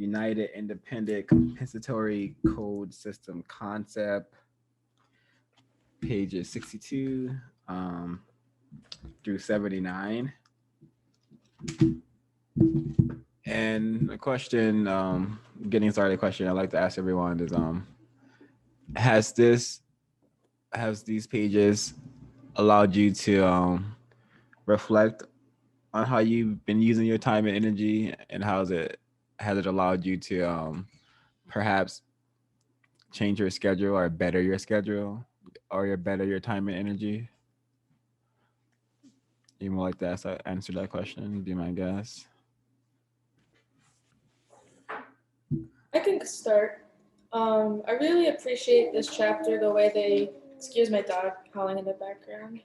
United Independent Compensatory Code System Concept, pages 62 through 79. And the question, getting started, question I like to ask everyone is, has these pages allowed you to reflect on how you've been using your time and energy, and has it allowed you to perhaps change your schedule or better your schedule or better your time and energy? You would like to answer that question? Be my guest. I can start. I really appreciate this chapter, the way they, excuse my dog howling in the background,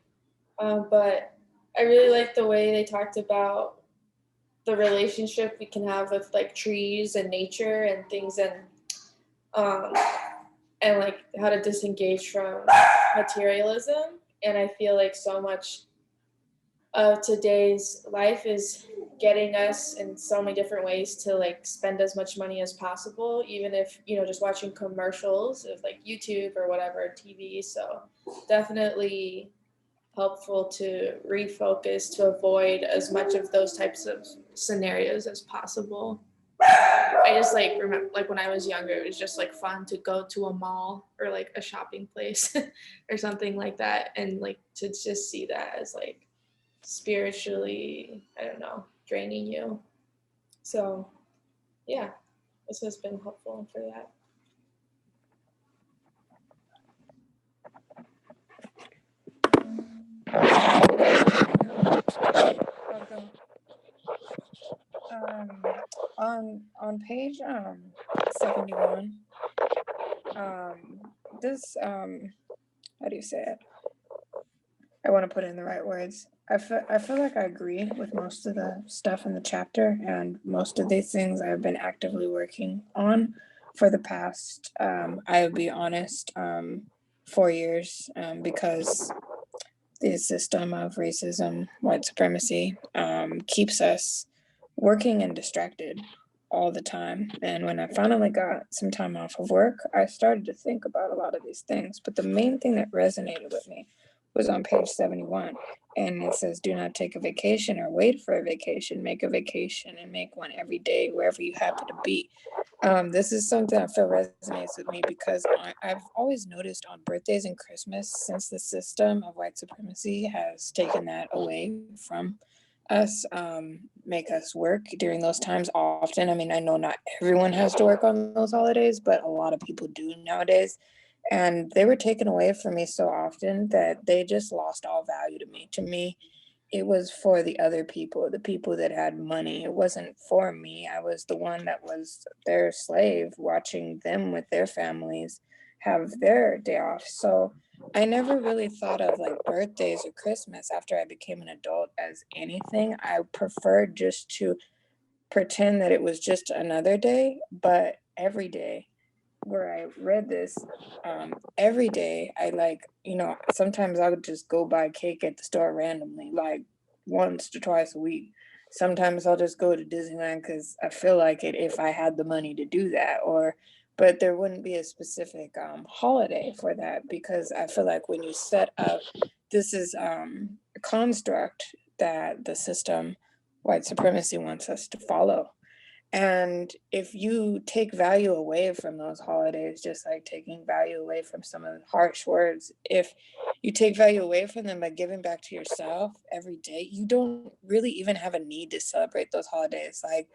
but I really like the way they talked about the relationship we can have with like trees and nature and things, um, and like how to disengage from materialism. And I feel like so much of today's life is getting us in so many different ways to like spend as much money as possible, even if just watching commercials of like YouTube or whatever TV. So definitely helpful to refocus to avoid as much of those types of scenarios as possible. I just like remember like when I was younger, it was just like fun to go to a mall or like a shopping place or something like that, and like to just see that as like spiritually, I don't know, draining you. So yeah, this has been helpful for that. Um, on page 71, this how do you say it? I want to put in the right words. I feel like I agree with most of the stuff in the chapter, and most of these things I've been actively working on for the past, I would be honest, 4 years, because the system of racism, white supremacy, keeps us working and distracted all the time. And when I finally got some time off of work, I started to think about a lot of these things. But the main thing that resonated with me was on page 71. And it says, do not take a vacation or wait for a vacation. Make a vacation and make one every day, wherever you happen to be. This is something I feel resonates with me because I've always noticed on birthdays and Christmas, since the system of white supremacy has taken that away from us, make us work during those times often. I mean, I know not everyone has to work on those holidays, but a lot of people do nowadays. And they were taken away from me so often that they just lost all value to me. To me, it was for the other people, the people that had money. It wasn't for me. I was the one that was their slave, watching them with their families have their day off. So I never really thought of like birthdays or Christmas after I became an adult as anything. I preferred just to pretend that it was just another day, but every day where I read this, every day I like, sometimes I would just go buy cake at the store randomly, like once to twice a week. Sometimes I'll just go to Disneyland because I feel like it if I had the money to do that, but there wouldn't be a specific holiday for that because I feel like when you set up, this is a construct that the system, white supremacy, wants us to follow. And if you take value away from those holidays, just like taking value away from some of the harsh words, if you take value away from them by giving back to yourself every day, you don't really even have a need to celebrate those holidays. Like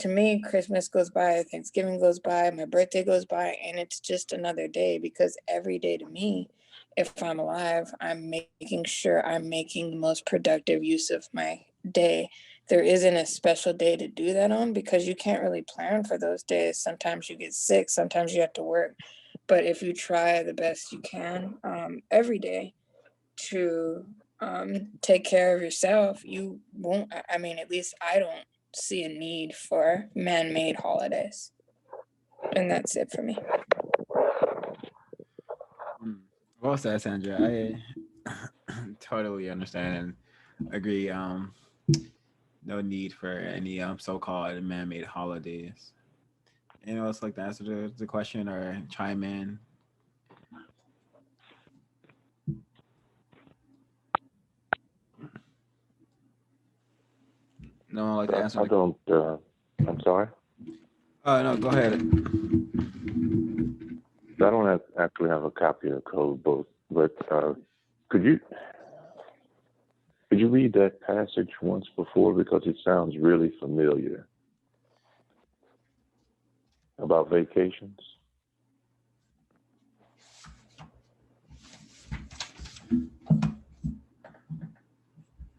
to me, Christmas goes by, Thanksgiving goes by, my birthday goes by, and it's just another day because every day to me, if I'm alive, I'm making sure I'm making the most productive use of my day. There isn't a special day to do that on because you can't really plan for those days. Sometimes you get sick, sometimes you have to work. But if you try the best you can every day to take care of yourself, you won't, I mean, at least I don't see a need for man-made holidays. And that's it for me. Well said, Sandra. I totally understand and agree. No need for any so-called man-made holidays. Anyone else like to answer the question or chime in? No one like to answer. I don't. I'm sorry. No, go ahead. I don't actually have a copy of the code book, but could you read that passage once before, because it sounds really familiar, about vacations?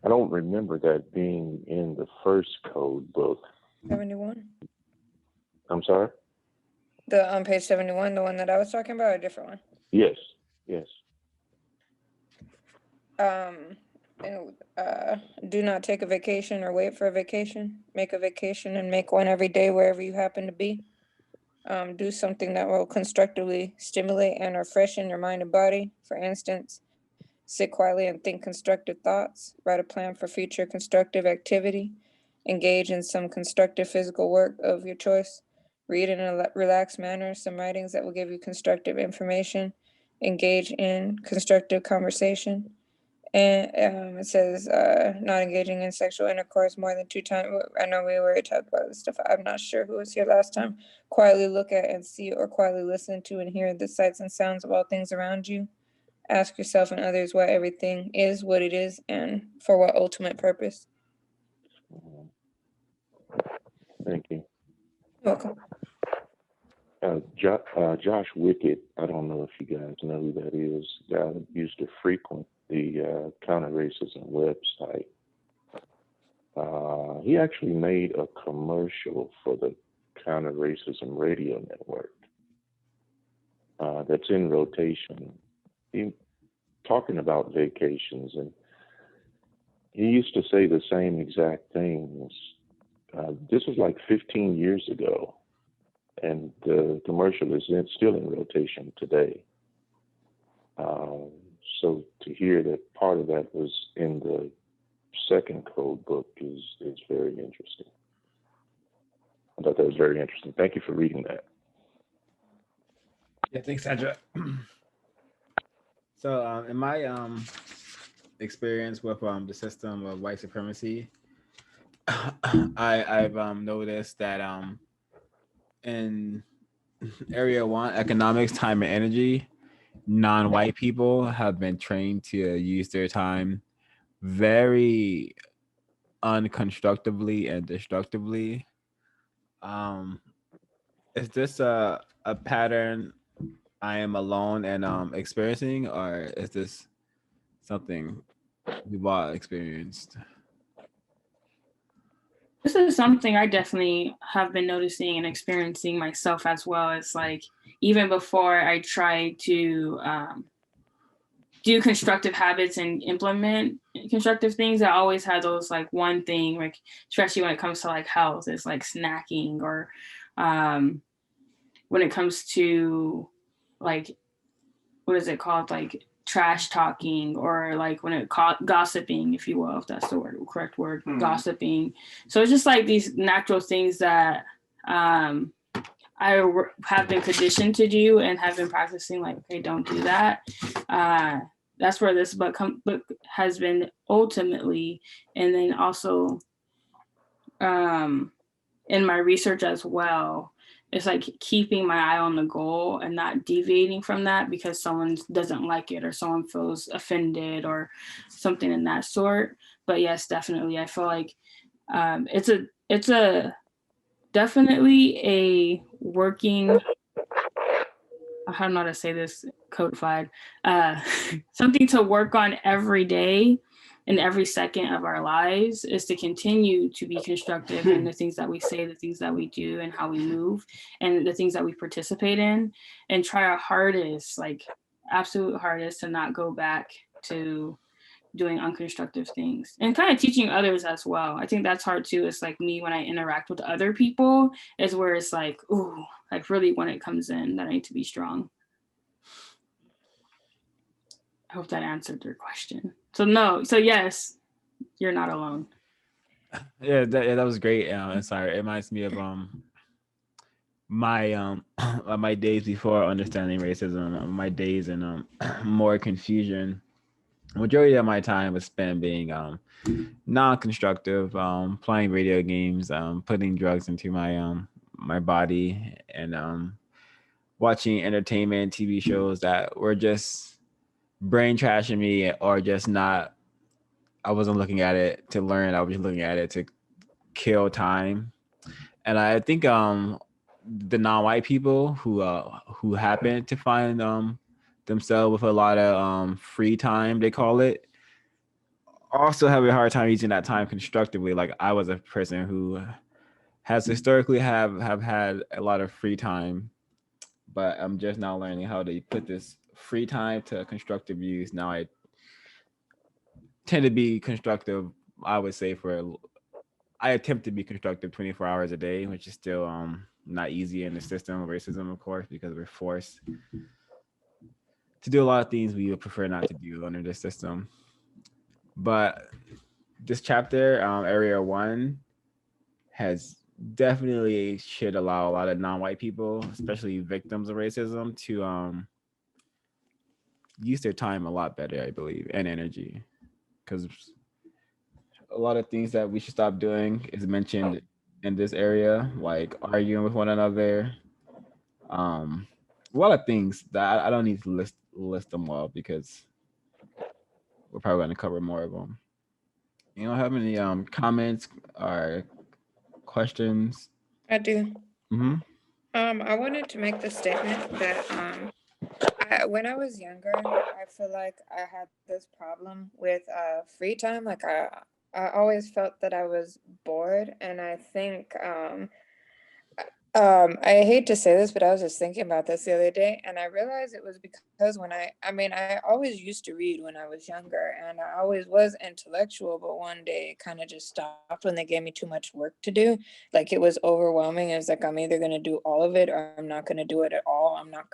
I don't remember that being in the first code book. 71. I'm sorry? On page 71, the one that I was talking about, or a different one? Yes, yes. Do not take a vacation or wait for a vacation. Make a vacation and make one every day wherever you happen to be. Do something that will constructively stimulate and refreshen your mind and body. For instance, sit quietly and think constructive thoughts. Write a plan for future constructive activity. Engage in some constructive physical work of your choice. Read in a relaxed manner some writings that will give you constructive information. Engage in constructive conversation. And it says not engaging in sexual intercourse more than 2 times. I know we already talked about this stuff. I'm not sure who was here last time. Quietly look at and see, or quietly listen to and hear the sights and sounds of all things around you. Ask yourself and others why everything is what it is and for what ultimate purpose. Thank you. You're welcome. Josh Wickett, I don't know if you guys know who that is. Used to frequent the Counter Racism website. He actually made a commercial for the Counter Racism radio network that's in rotation. He talking about vacations, and he used to say the same exact things. This was like 15 years ago, and the commercial is still in rotation today. So to hear that part of that was in the second code book is very interesting. I thought that was very interesting. Thank you for reading that. Yeah, thanks, Sandra. So in my experience with the system of white supremacy, I've noticed that in area 1, economics, time and energy, non-white people have been trained to use their time very unconstructively and destructively. Is this a pattern I am alone and experiencing, or is this something we've all experienced? This is something I definitely have been noticing and experiencing myself as well. It's like, even before I try to do constructive habits and implement constructive things, I always had those like one thing, like especially when it comes to like health, it's like snacking, or when it comes to like, what is it called, like trash talking, or like when it gossiping, if you will, if that's the correct word, gossiping. So it's just like these natural things that I have been conditioned to do and have been practicing, like, okay, don't do that. That's where this book has been ultimately. And then also in my research as well, it's like keeping my eye on the goal and not deviating from that because someone doesn't like it or someone feels offended or something in that sort. But yes, definitely, I feel like it's a definitely a working, I don't know how to say this codified, something to work on every day and every second of our lives, is to continue to be constructive in the things that we say, the things that we do, and how we move, and the things that we participate in, and try our hardest, like absolute hardest, to not go back to doing unconstructive things, and kind of teaching others as well. I think that's hard too. It's like me, when I interact with other people, is where it's like, ooh, like really when it comes in that I need to be strong. I hope that answered your question. So yes, you're not alone. Yeah, that was great. And sorry, it reminds me of my my days before understanding racism, my days in more confusion. Majority of my time was spent being non-constructive, playing video games, putting drugs into my body, and watching entertainment TV shows that were just brain trashing me, or just not. I wasn't looking at it to learn. I was looking at it to kill time. And I think the non-white people who happen to find themselves with a lot of free time, they call it, also have a hard time using that time constructively. Like I was a person who has historically have had a lot of free time, but I'm just now learning how to put this free time to constructive use. Now I tend to be constructive, I would say, for I attempt to be constructive 24 hours a day, which is still not easy in the system of racism, of course, because we're forced to do a lot of things we would prefer not to do under this system. But this chapter, area one, has definitely should allow a lot of non-white people, especially victims of racism, to use their time a lot better, I believe, and energy. Because a lot of things that we should stop doing is mentioned in this area, like arguing with one another. Um, a lot of things that I don't need to list them all because we're probably going to cover more of them. You don't have any comments or questions? I do. Mm-hmm. I wanted to make the statement that when I was younger, I feel like I had this problem with free time. Like I always felt that I was bored, and I think I hate to say this, but I was just thinking about this the other day, and I realized it was because I mean, I always used to read when I was younger, and I always was intellectual, but one day it kind of just stopped when they gave me too much work to do. Like it was overwhelming. It was like I'm either gonna do all of it or I'm not gonna do it at all. I'm not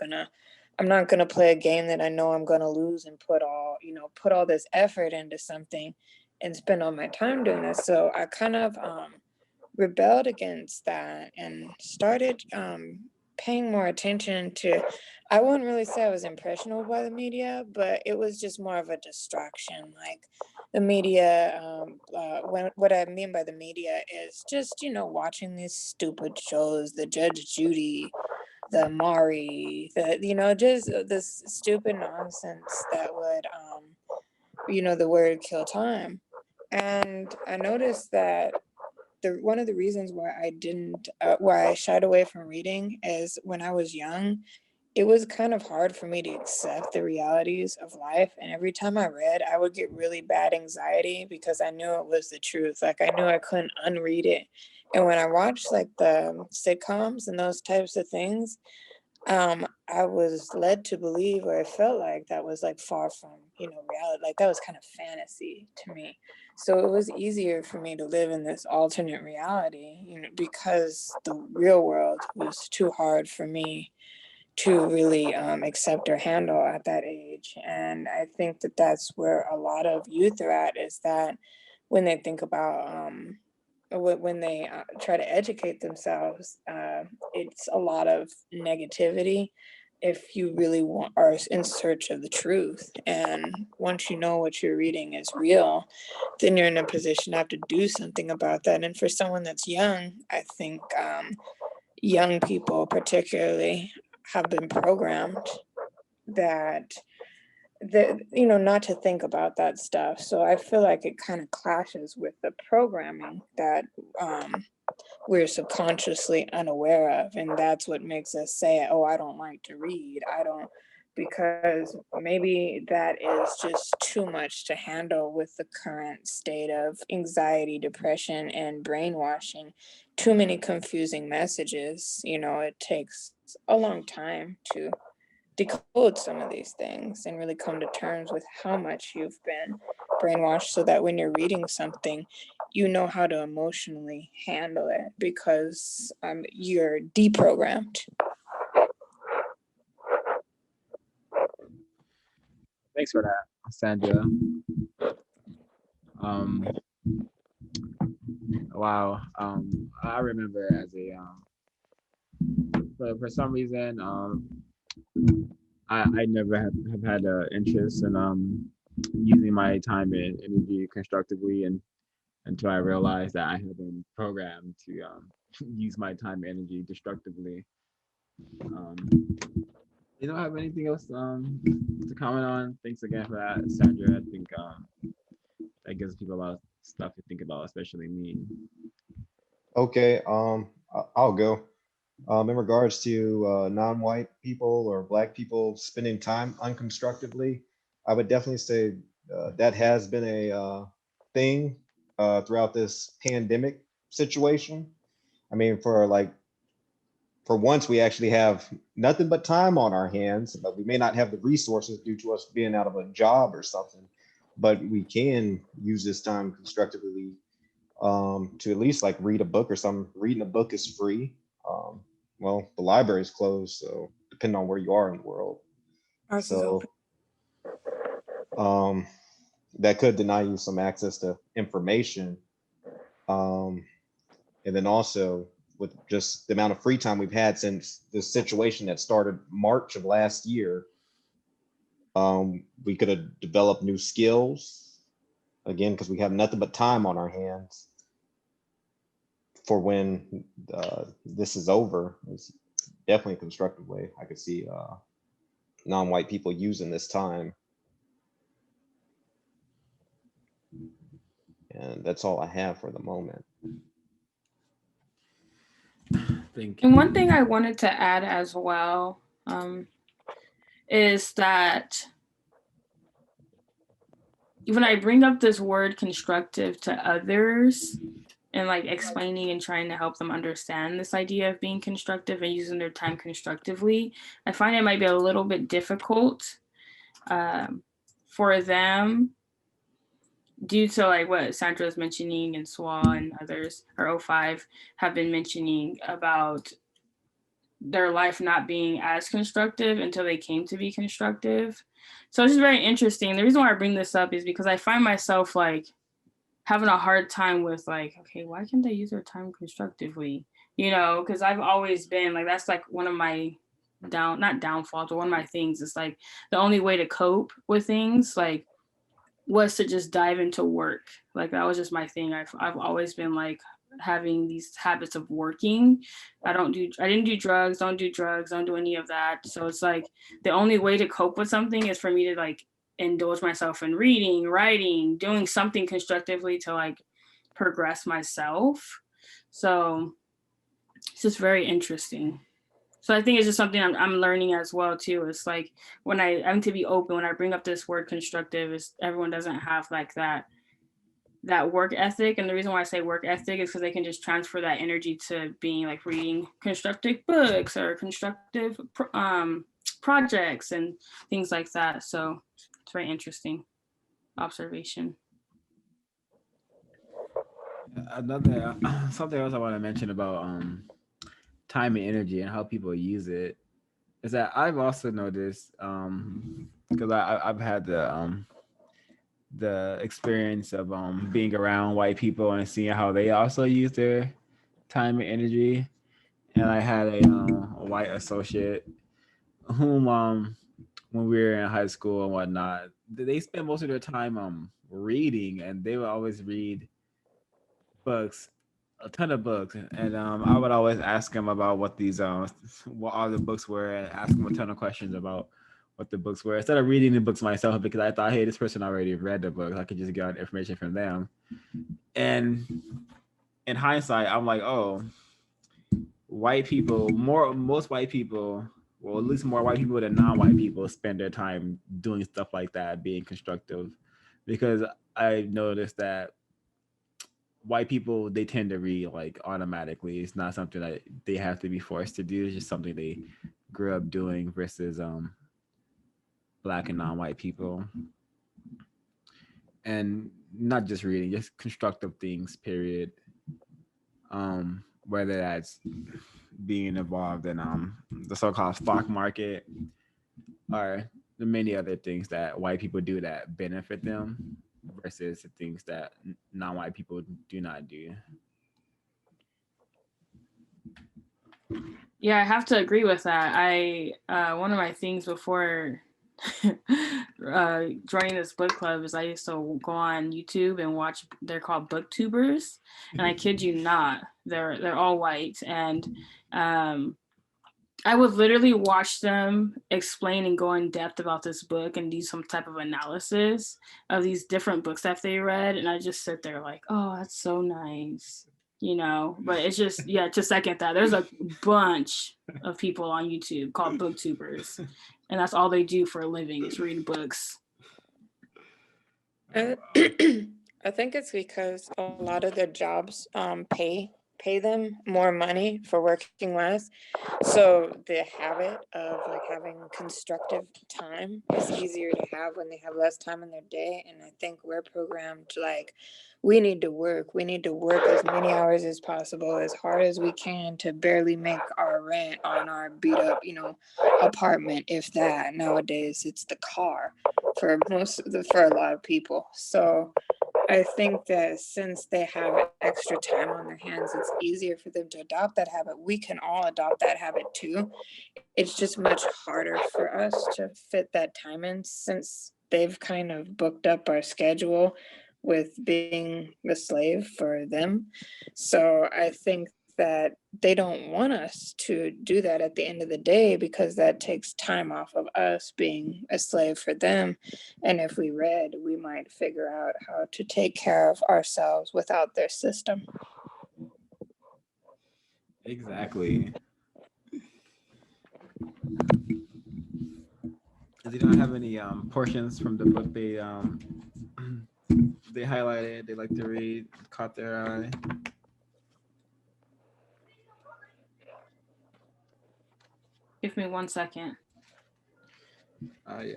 gonna play a game that I know I'm gonna lose and put all this effort into something and spend all my time doing this. So I kind of rebelled against that and started paying more attention to. I wouldn't really say I was impressionable by the media, but it was just more of a distraction. Like the media, what I mean by the media is just, watching these stupid shows, the Judge Judy, the Mari, just this stupid nonsense that would, the word kill time. And I noticed that one of the reasons why I didn't why I shied away from reading is when I was young, it was kind of hard for me to accept the realities of life. And every time I read, I would get really bad anxiety because I knew it was the truth. Like I knew I couldn't unread it. And when I watched like the sitcoms and those types of things, I was led to believe, or I felt like that was like far from, reality. Like that was kind of fantasy to me. So it was easier for me to live in this alternate reality, because the real world was too hard for me to really accept or handle at that age. And I think that that's where a lot of youth are at, is that when they think about when they try to educate themselves, it's a lot of negativity if you really are in search of the truth. And once you know what you're reading is real, then you're in a position to have to do something about that. And for someone that's young, I think young people particularly have been programmed that not to think about that stuff. So I feel like it kind of clashes with the programming that we're subconsciously unaware of, and that's what makes us say, oh, I don't like to read, I don't, because maybe that is just too much to handle with the current state of anxiety, depression, and brainwashing. Too many confusing messages. It takes a long time to decode some of these things and really come to terms with how much you've been brainwashed, so that when you're reading something, you know how to emotionally handle it because you're deprogrammed. Thanks for that, Sandra. Um, wow. I remember as a for some reason, I never have had an interest in using my time and energy constructively, and until I realized that I have been programmed to use my time and energy destructively. Um, you don't have anything else to comment on? Thanks again for that, Sandra. I think that gives people a lot of stuff to think about, especially me. Okay, I'll go. In regards to non-white people or black people spending time unconstructively, I would definitely say that has been a thing throughout this pandemic situation. I mean, for once, we actually have nothing but time on our hands, but we may not have the resources due to us being out of a job or something. But we can use this time constructively to at least like read a book or something. Reading a book is free. Um, well, the library is closed, so depending on where you are in the world. Ours is open. So that could deny you some access to information. And then also with just the amount of free time we've had since the situation that started March of last year, we could have developed new skills again because we have nothing but time on our hands for when this is over. It's definitely a constructive way I could see non-white people using this time. And that's all I have for the moment. Thank And you. one thing I wanted to add as well is that when I bring up this word constructive to others and like explaining and trying to help them understand this idea of being constructive and using their time constructively, I find it might be a little bit difficult for them due to like what Sandra was mentioning and Swa and others, or O5, have been mentioning about their life not being as constructive until they came to be constructive. So it's just very interesting. The reason why I bring this up is because I find myself like having a hard time with like, okay, why can't they use their time constructively? You know, because I've always been like, that's like one of my not downfalls, but one of my things is like the only way to cope with things like was to just dive into work. Like that was just my thing. I've always been like having these habits of working. I didn't do drugs, don't do any of that. So it's like the only way to cope with something is for me to like indulge myself in reading, writing, doing something constructively to like progress myself. So it's just very interesting. So I think it's just something I'm learning as well too. It's like when I'm to be open, when I bring up this word constructive, is everyone doesn't have like that work ethic. And the reason why I say work ethic is because they can just transfer that energy to being like reading constructive books or constructive projects and things like that. So it's very interesting observation. Another something else I want to mention about time and energy and how people use it is that I've also noticed because I've had the experience of being around white people and seeing how they also use their time and energy. And I had a white associate whom when we were in high school and whatnot, they spent most of their time reading, and they would always read books, a ton of books, and I would always ask them about what these what all the books were, and ask them a ton of questions about what the books were instead of reading the books myself, because I thought, hey, this person already read the book, I could just get all the information from them. And in hindsight, I'm like, oh, white people, most white people, well, at least more white people than non-white people spend their time doing stuff like that, being constructive, because I noticed that white people, they tend to read like automatically. It's not something that they have to be forced to do. It's just something they grew up doing versus black and non-white people. And not just reading, just constructive things, period. Whether that's being involved in the so-called stock market or the many other things that white people do that benefit them versus the things that non-white people do not do. Yeah, I have to agree with that. I one of my things before joining this book club is I used to go on YouTube and watch. They're called booktubers, and I kid you not, they're all white, and um, I would literally watch them explain and go in depth about this book and do some type of analysis of these different books that they read, and I just sit there like, oh, that's so nice, you know. But it's just, yeah, to second that, there's a bunch of people on YouTube called booktubers, and that's all they do for a living is read books. I I think it's because a lot of their jobs pay them more money for working less. So the habit of like having constructive time is easier to have when they have less time in their day. And I think we're programmed to like, we need to work. We need to work as many hours as possible, as hard as we can to barely make our rent on our beat up, apartment, if that. Nowadays it's the car for a lot of people. So I think that since they have extra time on their hands, it's easier for them to adopt that habit. We can all adopt that habit too. It's just much harder for us to fit that time in since they've kind of booked up our schedule with being the slave for them. So I think that they don't want us to do that at the end of the day because that takes time off of us being a slave for them. And if we read, we might figure out how to take care of ourselves without their system. Exactly. They don't have any portions from the book they highlighted, they like to read, caught their eye. Give me 1 second. I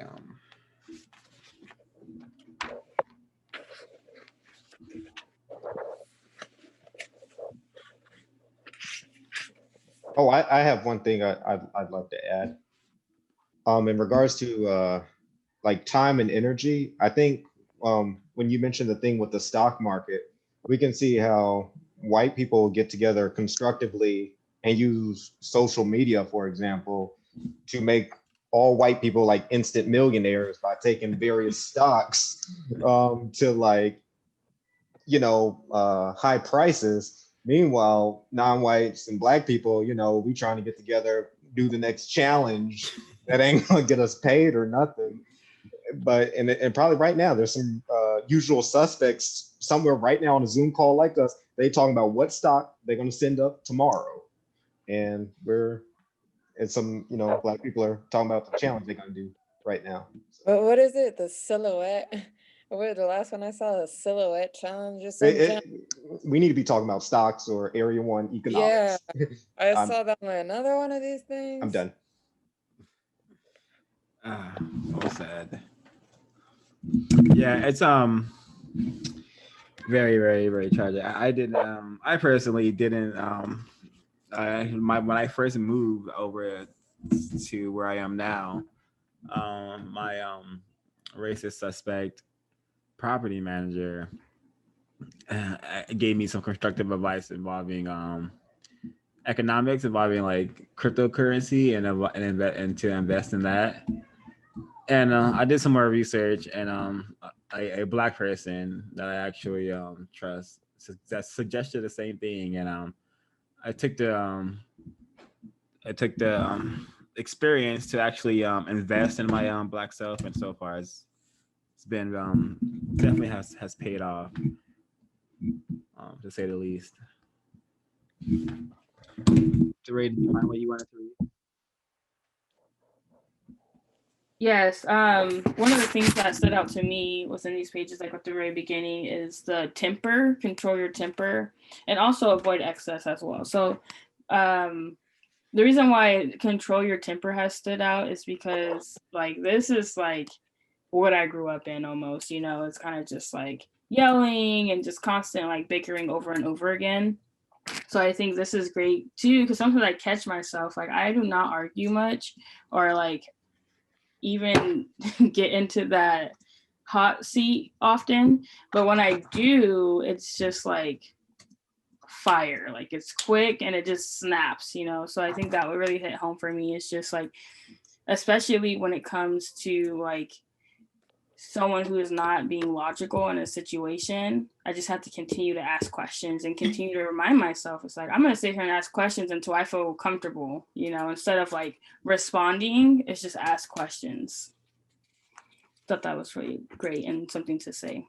Oh, I have one thing I'd love to add. In regards to like time and energy, I think when you mentioned the thing with the stock market, we can see how white people get together constructively and use social media, for example, to make all white people like instant millionaires by taking various stocks to like, high prices. Meanwhile, non-whites and black people, we trying to get together, do the next challenge that ain't gonna get us paid or nothing. But and probably right now there's some usual suspects somewhere right now on a Zoom call like us. They talking about what stock they're gonna send up tomorrow, and some black people are talking about the challenge they're gonna do right now. But what is it? The silhouette? What the last one I saw? The silhouette challenge or something? We need to be talking about stocks or Area 1 economics. Yeah, I I'm, saw that on another one of these things. I'm done. so sad. Yeah, it's very, very, very tragic. I personally didn't when I first moved over to where I am now, my racist suspect property manager gave me some constructive advice involving economics, involving like cryptocurrency and to invest in that. And I did some more research, and a black person that I actually trust that suggested the same thing, and I took the experience to actually invest in my black self, and so far it's been definitely has paid off, to say the least. Ray, did you find what you wanted to read? Yes. One of the things that stood out to me was in these pages, like at the very beginning, is the temper, control your temper, and also avoid excess as well. So the reason why control your temper has stood out is because like this is like what I grew up in almost, it's kind of just like yelling and just constant like bickering over and over again. So I think this is great too, because sometimes I catch myself, like I do not argue much or like even get into that hot seat often. But when I do, it's just like fire, like it's quick and it just snaps, you know. So I think that would really hit home for me. It's just like, especially when it comes to like someone who is not being logical in a situation, I just have to continue to ask questions and continue to remind myself, it's like, I'm going to sit here and ask questions until I feel comfortable, you know, instead of like responding, it's just ask questions. Thought that was really great and something to say.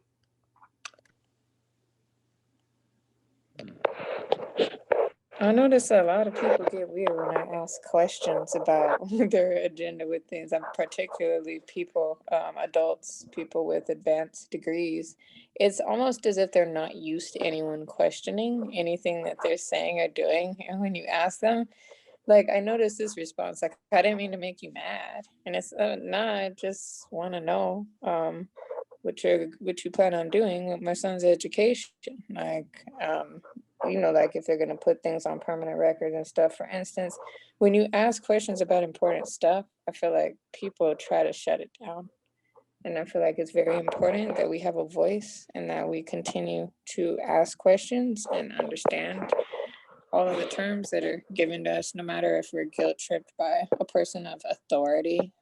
I notice a lot of people get weird when I ask questions about their agenda with things. I'm particularly people, adults, people with advanced degrees. It's almost as if they're not used to anyone questioning anything that they're saying or doing. And when you ask them, like, I noticed this response, like, I didn't mean to make you mad. And it's, nah, I just want to know what you plan on doing with my son's education. Like, you know, like if they're going to put things on permanent record and stuff. For instance, when you ask questions about important stuff, I feel like people try to shut it down. And I feel like it's very important that we have a voice and that we continue to ask questions and understand all of the terms that are given to us, no matter if we're guilt tripped by a person of authority,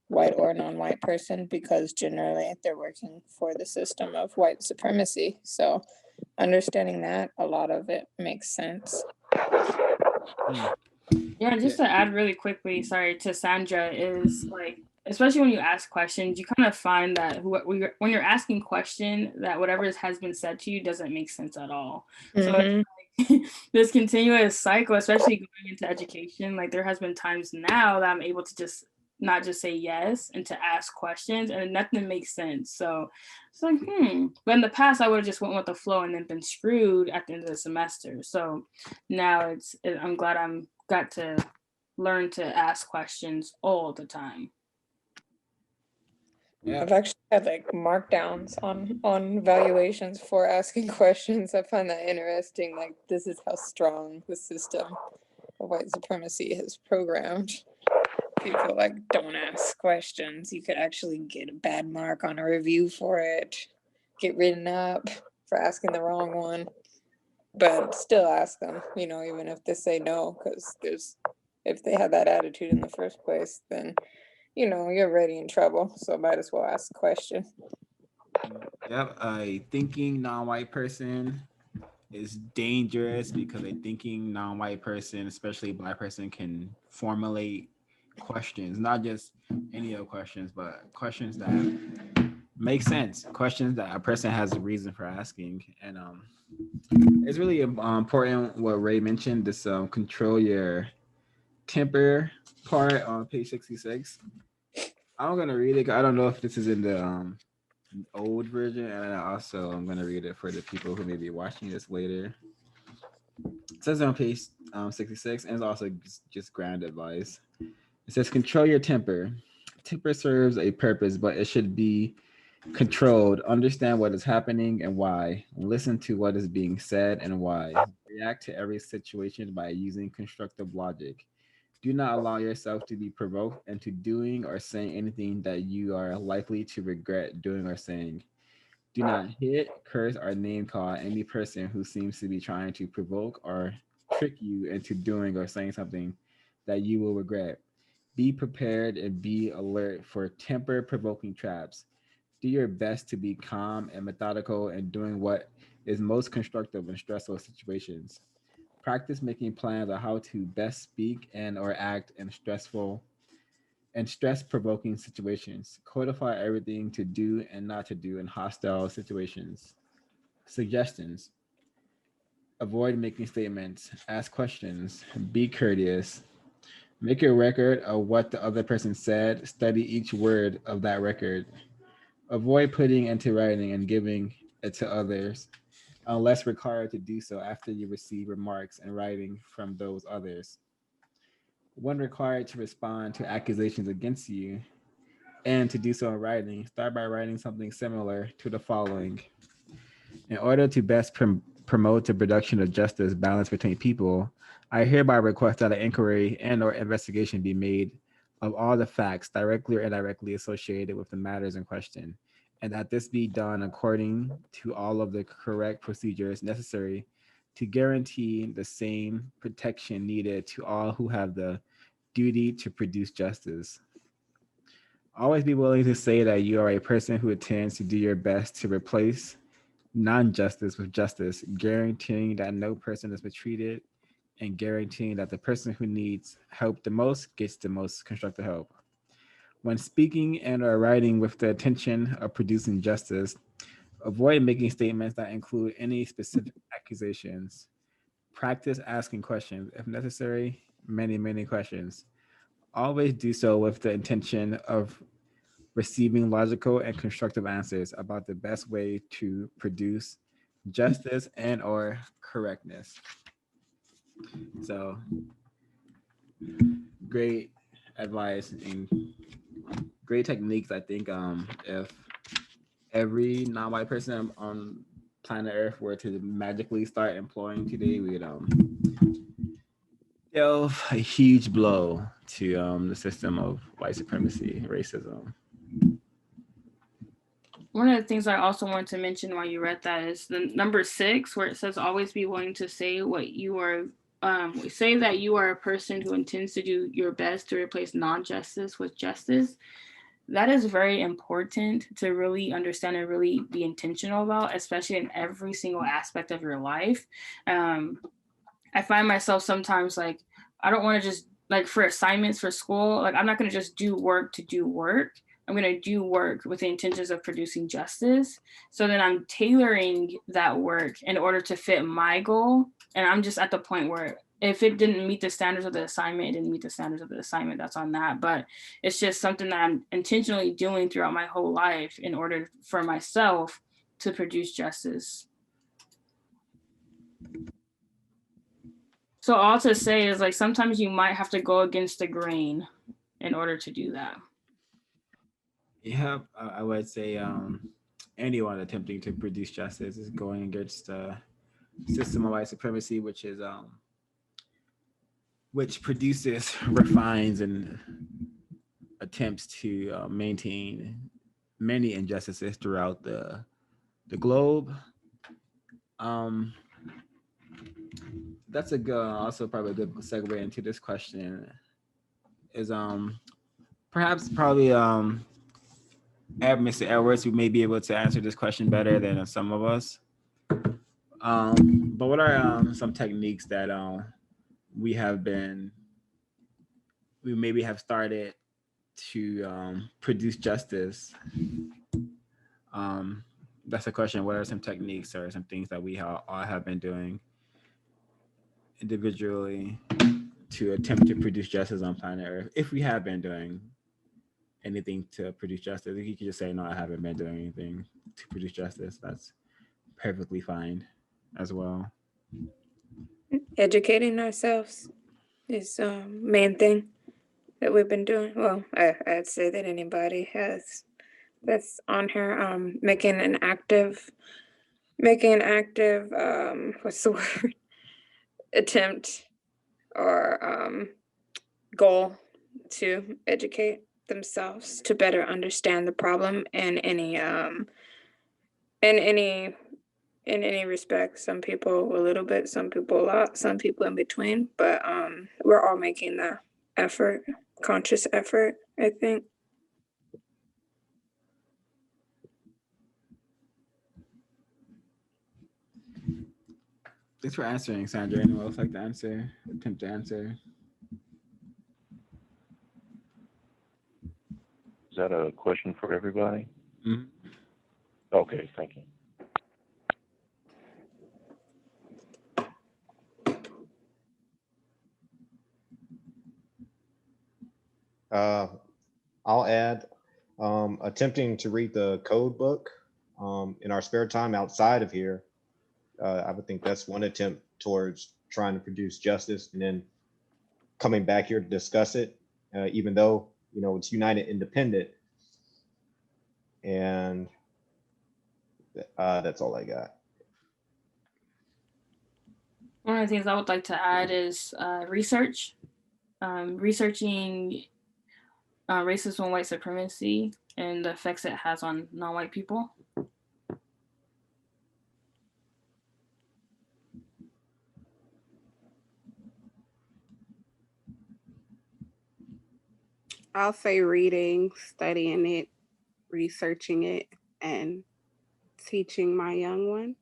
white or non-white person, because generally they're working for the system of white supremacy. So understanding that, a lot of it makes sense. Yeah, and just to add really quickly, sorry, to Sandra, is like, especially when you ask questions, you kind of find that when you're asking question, that whatever has been said to you doesn't make sense at all. So it's like this continuous cycle, especially going into education, like there has been times now that I'm able to just not just say yes and to ask questions, and nothing makes sense. So it's like, but in the past I would have just went with the flow and then been screwed at the end of the semester. So now I'm glad I'm got to learn to ask questions all the time. Yeah. I've actually had like markdowns on valuations for asking questions. I find that interesting. Like, this is how strong the system of white supremacy has programmed people. Like, don't ask questions. You could actually get a bad mark on a review for it, get written up for asking the wrong one, but still ask them, you know, even if they say no, because if they had that attitude in the first place, then, you know, you're already in trouble. So might as well ask a question. Yep, a thinking non-white person is dangerous because a thinking non-white person, especially Black person, can formulate questions, not just any of questions, but questions that make sense, questions that a person has a reason for asking. And it's really important what Ray mentioned, this control your temper part on page 66. I'm gonna read it. I don't know if this is in the old version, and also I'm gonna read it for the people who may be watching this later. It says on page 66, and it's also just ground advice. It says, control your temper. Temper serves a purpose, but it should be controlled. Understand what is happening and why. Listen to what is being said and why. React to every situation by using constructive logic. Do not allow yourself to be provoked into doing or saying anything that you are likely to regret doing or saying. Do not hit, curse, or name call any person who seems to be trying to provoke or trick you into doing or saying something that you will regret. Be prepared and be alert for temper provoking traps. Do your best to be calm and methodical and doing what is most constructive in stressful situations. Practice making plans on how to best speak and or act in stress-provoking situations. Codify everything to do and not to do in hostile situations. Suggestions. Avoid making statements. Ask questions. Be courteous. Make a record of what the other person said. Study each word of that record. Avoid putting into writing and giving it to others unless required to do so after you receive remarks in writing from those others. When required to respond to accusations against you and to do so in writing, start by writing something similar to the following. In order to best promote the production of justice, balance between people, I hereby request that an inquiry and or investigation be made of all the facts directly or indirectly associated with the matters in question, and that this be done according to all of the correct procedures necessary to guarantee the same protection needed to all who have the duty to produce justice. Always be willing to say that you are a person who intends to do your best to replace non-justice with justice, guaranteeing that no person is mistreated and guaranteeing that the person who needs help the most gets the most constructive help. When speaking and or writing with the intention of producing justice, avoid making statements that include any specific accusations. Practice asking questions, if necessary, many, many questions. Always do so with the intention of receiving logical and constructive answers about the best way to produce justice and or correctness. So great advice and great techniques. I think if every non-white person on planet Earth were to magically start employing today, we'd deal a huge blow to the system of white supremacy, racism. One of the things I also wanted to mention while you read that is the number 6, where it says always be willing to say what you are, say that you are a person who intends to do your best to replace non-justice with justice. That is very important to really understand and really be intentional about, especially in every single aspect of your life. I find myself sometimes like, I don't want to just like for assignments for school, like I'm not going to just do work to do work. I'm going to do work with the intentions of producing justice. So then I'm tailoring that work in order to fit my goal. And I'm just at the point where if it didn't meet the standards of the assignment, it didn't meet the standards of the assignment, that's on that. But it's just something that I'm intentionally doing throughout my whole life in order for myself to produce justice. So all to say is like, sometimes you might have to go against the grain in order to do that. Yeah, I would say anyone attempting to produce justice is going against the system of white supremacy, which is which produces, refines, and attempts to maintain many injustices throughout the globe. That's a good, also probably a good segue into this question. Is perhaps probably Mr. Edwards, who may be able to answer this question better than some of us. But what are some techniques that we maybe have started to produce justice? That's a question. What are some techniques or some things that we all have been doing individually to attempt to produce justice on planet Earth? If we have been doing anything to produce justice, if you could just say, no, I haven't been doing anything to produce justice, that's perfectly fine as well. Educating ourselves is main thing that we've been doing. Well, I'd say that anybody has that's on here, making an active what's the word, attempt or goal to educate themselves to better understand the problem in any respect. Some people a little bit, some people a lot, some people in between, but we're all making the effort, conscious effort, I think. Thanks for answering, Sandra. Anyone else like to answer? Attempt to answer? Is that a question for everybody? Mm-hmm. Okay, thank you. I'll add attempting to read the code book in our spare time outside of here. I would think that's one attempt towards trying to produce justice, and then coming back here to discuss it, even though it's United Independent. And that's all I got. One of the things I would like to add is research. Researching racism and white supremacy and the effects it has on non-white people. I'll say reading, studying it, researching it, and teaching my young one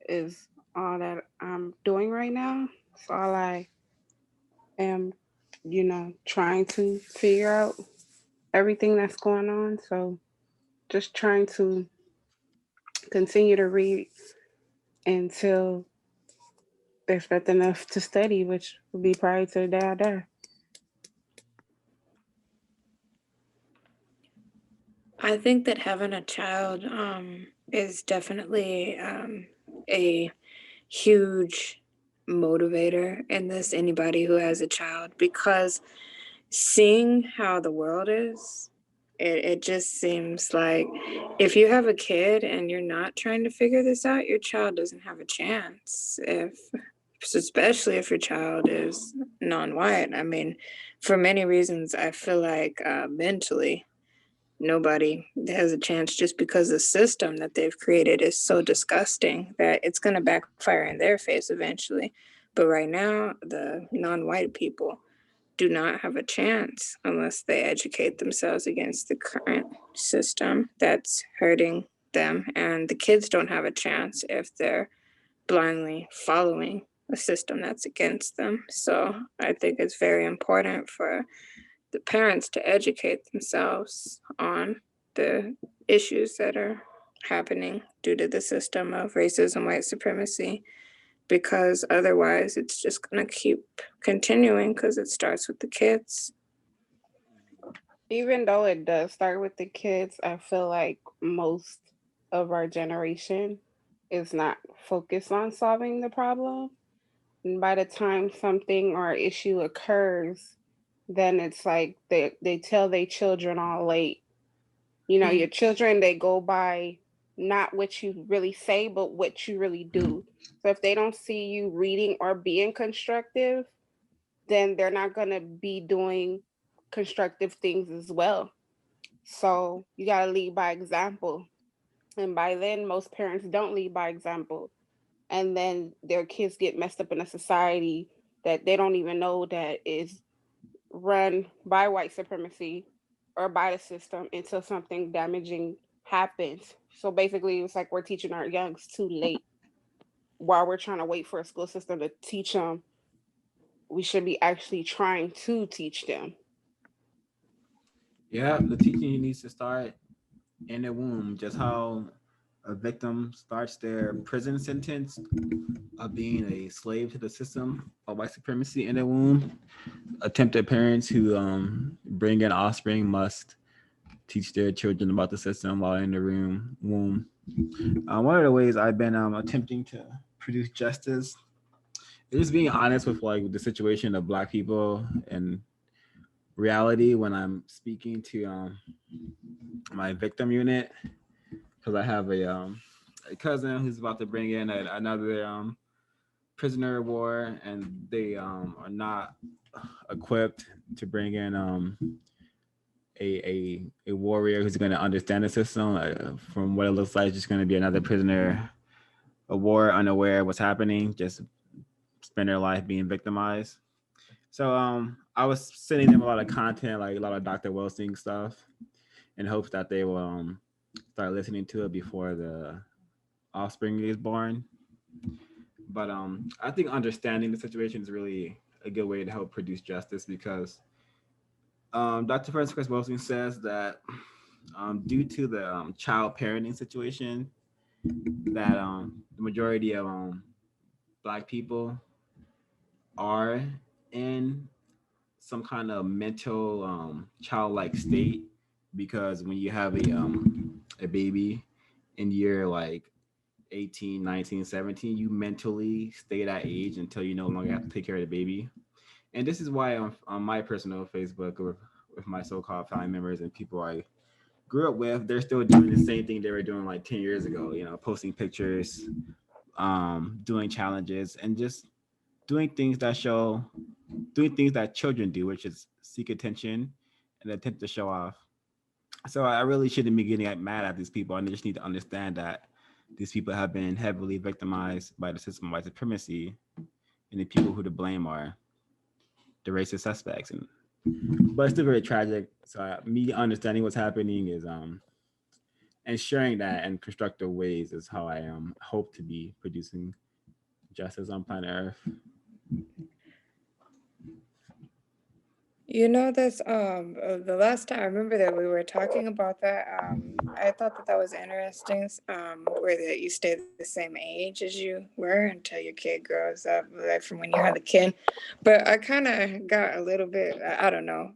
is all that I'm doing right now. It's all I am, trying to figure out everything that's going on. So just trying to continue to read until there's nothing else to study, which will be probably to the day I die. I think that having a child is definitely a huge motivator in this, anybody who has a child, because seeing how the world is, it just seems like if you have a kid and you're not trying to figure this out, your child doesn't have a chance. Especially if your child is non-white. I mean, for many reasons, I feel like mentally nobody has a chance, just because the system that they've created is so disgusting that it's going to backfire in their face eventually. But right now, the non-white people do not have a chance unless they educate themselves against the current system that's hurting them. And the kids don't have a chance if they're blindly following a system that's against them. So I think it's very important for the parents to educate themselves on the issues that are happening due to the system of racism, white supremacy, because otherwise it's just going to keep continuing because it starts with the kids. Even though it does start with the kids, I feel like most of our generation is not focused on solving the problem. And by the time something or issue occurs, then it's like they tell their children all late. Your children, they go by not what you really say, but what you really do. So if they don't see you reading or being constructive, then they're not going to be doing constructive things as well. So you got to lead by example. And by then, most parents don't lead by example. And then their kids get messed up in a society that they don't even know that is run by white supremacy or by the system until something damaging happens. So basically, it's like we're teaching our youngs too late. While we're trying to wait for a school system to teach them, we should be actually trying to teach them. Yeah, the teaching needs to start in the womb. Just how a victim starts their prison sentence of being a slave to the system of white supremacy in the womb. Attempted parents who bring in offspring must teach their children about the system while in the womb. One of the ways I've been attempting to produce justice is just being honest with like the situation of Black people and reality when I'm speaking to my victim unit, because I have a cousin who's about to bring in another prisoner of war, and they are not equipped to bring in a warrior who's going to understand the system. From what it looks like, just going to be another prisoner of war, unaware of what's happening, just spend their life being victimized. So I was sending them a lot of content, like a lot of Dr. Wilson stuff, in hopes that they will start listening to it before the offspring is born. But I think understanding the situation is really a good way to help produce justice, because Dr. Francis Chris Wilson says that due to the child parenting situation, that the majority of Black people are in some kind of mental childlike state, because when you have a baby and you're like 18, 19, 17, you mentally stay that age until you no longer have to take care of the baby. And this is why on my personal Facebook, with my so-called family members and people I grew up with, they're still doing the same thing they were doing like 10 years ago, posting pictures, doing challenges, and just doing things that children do, which is seek attention and attempt to show off. So I really shouldn't be getting mad at these people. And they just need to understand that these people have been heavily victimized by the system of white supremacy, and the people who to blame are the racist suspects. And but it's still very tragic. So me understanding what's happening is and sharing that in constructive ways is how I hope to be producing justice on planet Earth. You know, that's the last time I remember that we were talking about that. I thought that that was interesting. Where that you stay the same age as you were until your kid grows up, like from when you had the kid. But I kind of got a little bit, I don't know,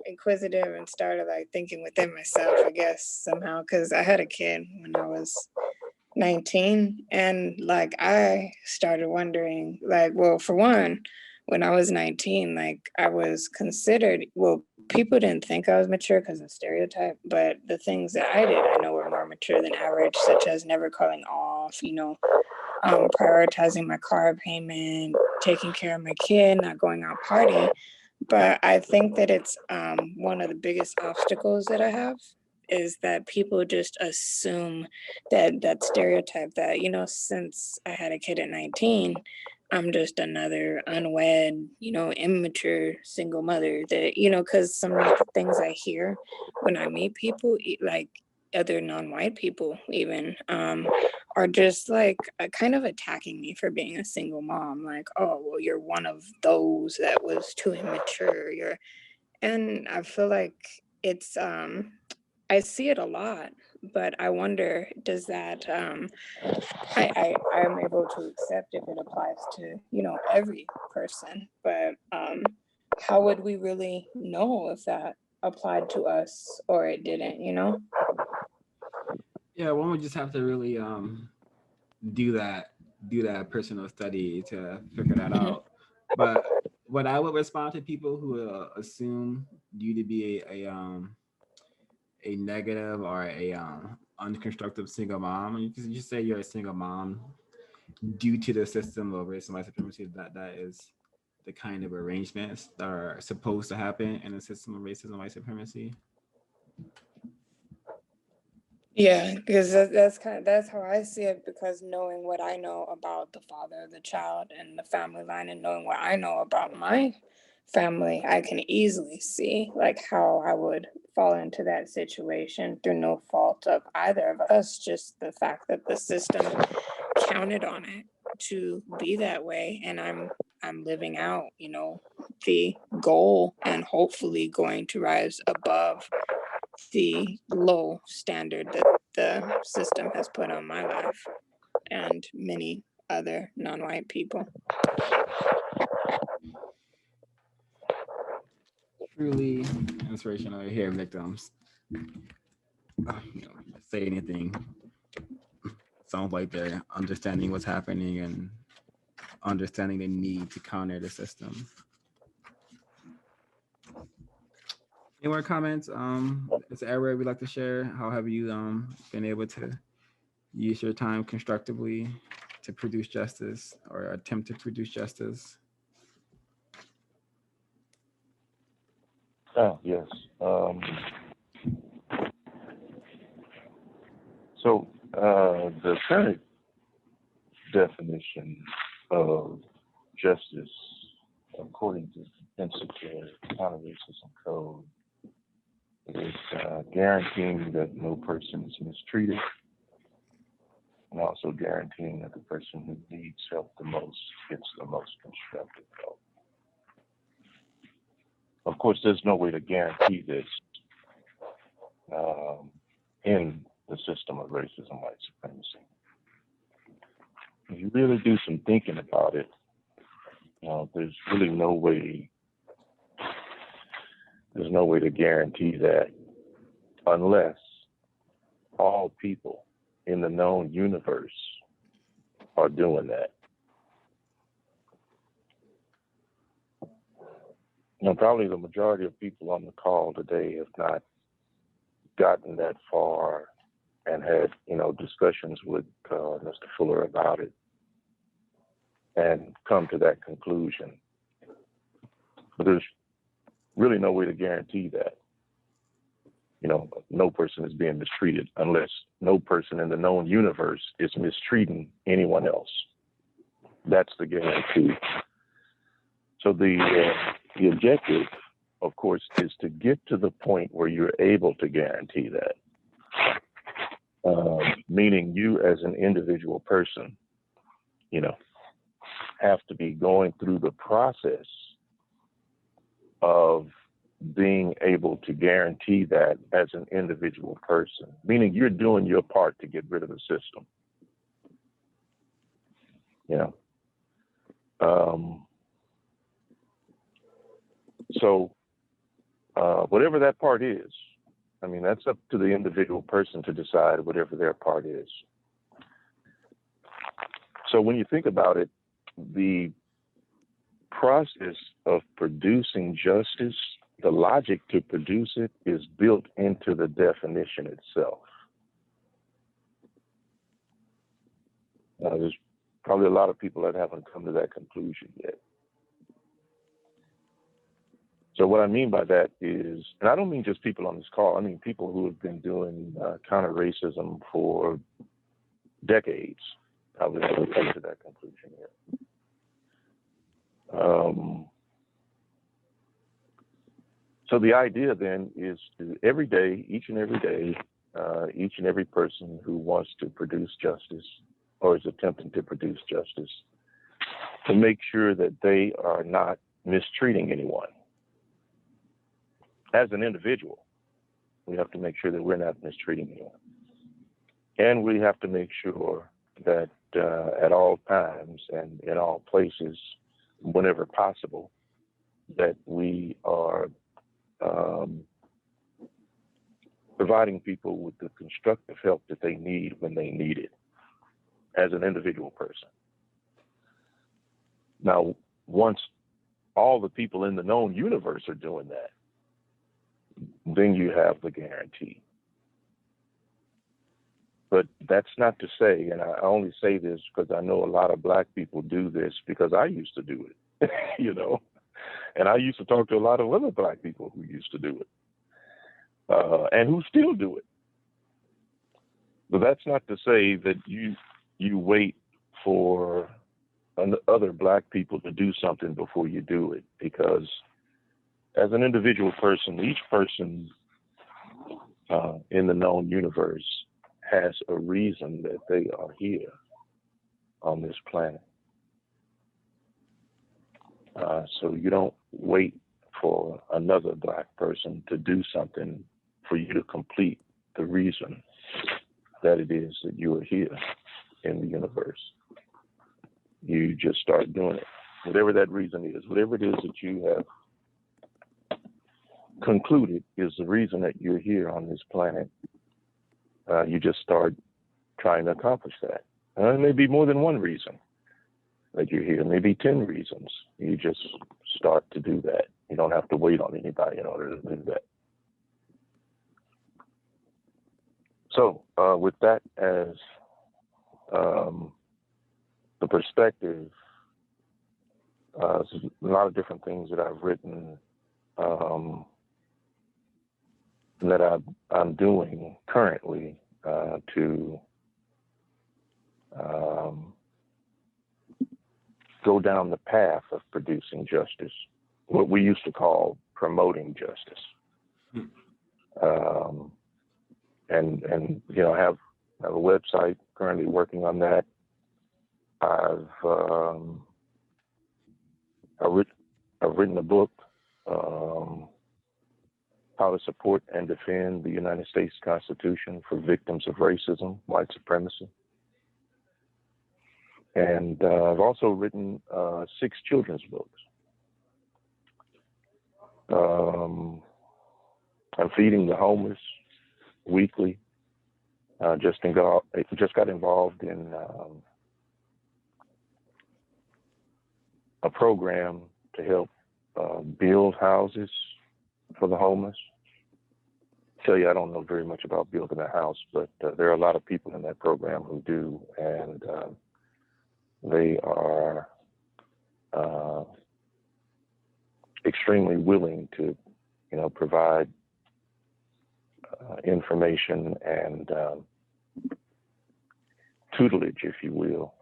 inquisitive and started like thinking within myself, I guess somehow, because I had a kid when I was 19, and like I started wondering, like, well, for one, when I was 19, like I was considered, well, people didn't think I was mature because of stereotype, but the things that I did I know were more mature than average, such as never calling off, prioritizing my car payment, taking care of my kid, not going out party. But I think that it's one of the biggest obstacles that I have is that people just assume that stereotype that, since I had a kid at 19, I'm just another unwed, immature single mother that, because some of the things I hear when I meet people, like other non-white people even, are just like kind of attacking me for being a single mom. Like, oh, well, you're one of those that was too immature. And I feel like it's, I see it a lot, but I wonder, does that, I'm able to accept if it applies to, every person, but how would we really know if that applied to us or it didn't? Yeah, one would just have to really do that personal study to figure that out. But what I would respond to people who assume you to be a negative or a unconstructive single mom, and you just say you're a single mom due to the system of race and white supremacy, that is the kind of arrangements that are supposed to happen in a system of racism and white supremacy. Yeah, because that's how I see it. Because knowing what I know about the father of the child and the family line, and knowing what I know about my family, I can easily see like how I would fall into that situation through no fault of either of us. Just the fact that the system counted on it to be that way, and I'm living out, the goal, and hopefully going to rise above the low standard that the system has put on my life and many other non-white people. Truly inspirational to hear victims say anything. Sounds like they're understanding what's happening and understanding the need to counter the system. Any more comments? It's an area we'd like to share. How have you been able to use your time constructively to produce justice or attempt to produce justice? Yes. So the current definition of justice, according to Compensatory Counter-Racism Code, is guaranteeing that no person is mistreated, and also guaranteeing that the person who needs help the most gets the most constructive help. Of course, there's no way to guarantee this in the system of racism and white supremacy. If you really do some thinking about it, there's really no way to guarantee that unless all people in the known universe are doing that. Probably the majority of people on the call today have not gotten that far and had, discussions with Mr. Fuller about it and come to that conclusion. But there's really no way to guarantee that. No person is being mistreated unless no person in the known universe is mistreating anyone else. That's the guarantee. So the objective of course, is to get to the point where you're able to guarantee that. Meaning you as an individual person, have to be going through the process of being able to guarantee that as an individual person, meaning you're doing your part to get rid of the system. So whatever that part is, I mean, that's up to the individual person to decide whatever their part is. So when you think about it, the process of producing justice, the logic to produce it is built into the definition itself. There's probably a lot of people that haven't come to that conclusion yet. So what I mean by that is, and I don't mean just people on this call, I mean people who have been doing counter-racism for decades probably haven't come to that conclusion yet. So the idea then is to every day, each and every person who wants to produce justice or is attempting to produce justice, to make sure that they are not mistreating anyone. As an individual, we have to make sure that we're not mistreating anyone. And we have to make sure that at all times and in all places, whenever possible, that we are providing people with the constructive help that they need when they need it as an individual person. Now, once all the people in the known universe are doing that, then you have the guarantee. But that's not to say, and I only say this because I know a lot of Black people do this because I used to do it, and I used to talk to a lot of other Black people who used to do it, and who still do it. But that's not to say that you wait for other Black people to do something before you do it, because as an individual person, each person in the known universe has a reason that they are here on this planet. So you don't wait for another Black person to do something for you to complete the reason that it is that you are here in the universe. You just start doing it. Whatever that reason is, whatever it is that you have concluded is the reason that you're here on this planet, you just start trying to accomplish that. It may be more than one reason that you're here, maybe 10 reasons. You just start to do that. You don't have to wait on anybody in order to do that. So with that as the perspective, there's a lot of different things that I've written that I'm doing currently to go down the path of producing justice, what we used to call promoting justice. And I have a website, currently working on that. I've written a book, How to Support and Defend the United States Constitution for Victims of Racism, White Supremacy. And I've also written 6 children's books. I'm feeding the homeless weekly. Just got involved in a program to help build houses for the homeless. I tell you, I don't know very much about building a house, but there are a lot of people in that program who do, and they are extremely willing to, provide information and tutelage, if you will,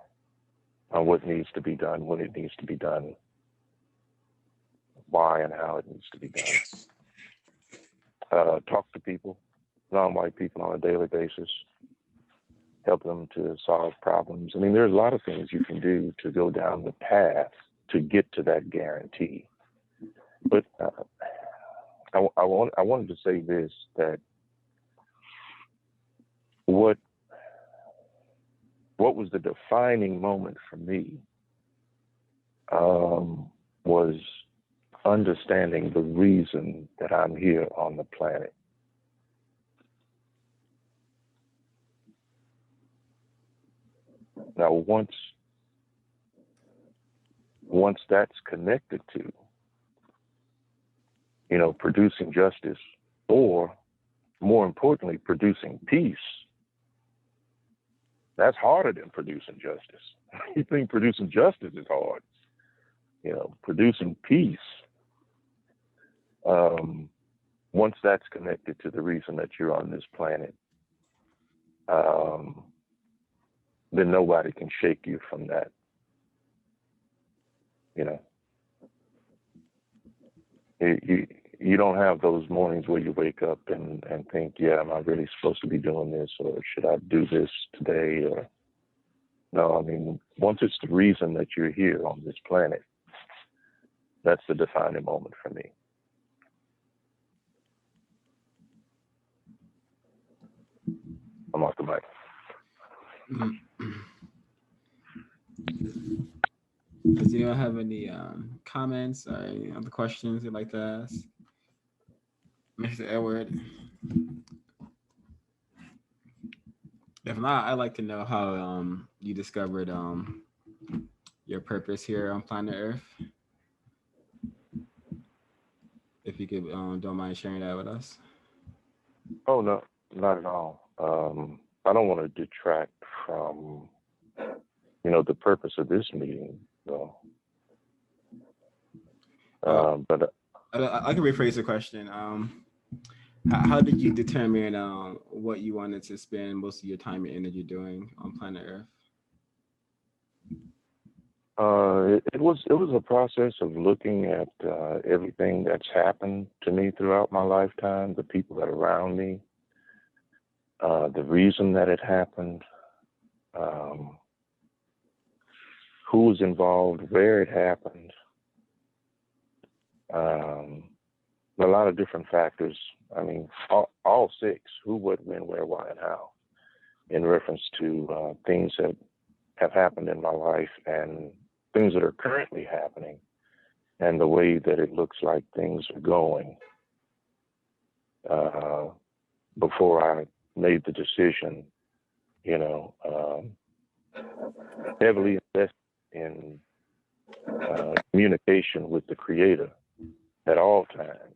on what needs to be done, when it needs to be done, why and how it needs to be done. Talk to people, non-white people on a daily basis, help them to solve problems. I mean, there's a lot of things you can do to go down the path to get to that guarantee. But I wanted to say this, that what was the defining moment for me was understanding the reason that I'm here on the planet. Now, once that's connected to, producing justice, or more importantly, producing peace, that's harder than producing justice. You think producing justice is hard? Producing peace. Once that's connected to the reason that you're on this planet, then nobody can shake you from that. You don't have those mornings where you wake up and think, yeah, am I really supposed to be doing this, or should I do this today? Or no, I mean, once it's the reason that you're here on this planet, that's the defining moment for me. I'm off the mic. Does anyone have any comments or any other questions you'd like to ask? Mr. Edward? If not, I'd like to know how you discovered your purpose here on planet Earth. If you could, don't mind sharing that with us. Oh, no, not at all. I don't want to detract from, the purpose of this meeting, though. But I can rephrase the question. How did you determine what you wanted to spend most of your time and energy doing on planet Earth? It was a process of looking at everything that's happened to me throughout my lifetime, the people that are around me, the reason that it happened, who was involved, where it happened, a lot of different factors. I mean, all six: who, what, when, where, why, and how, in reference to things that have happened in my life and things that are currently happening, and the way that it looks like things are going. Before I made the decision, heavily invest in communication with the Creator at all times,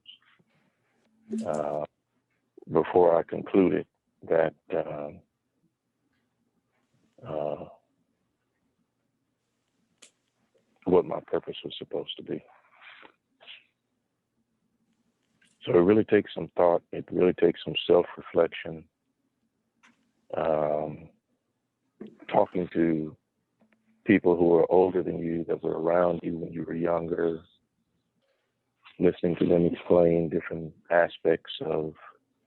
before I concluded that what my purpose was supposed to be. So it really takes some thought. It really takes some self-reflection. Talking to people who are older than you, that were around you when you were younger, listening to them explain different aspects of,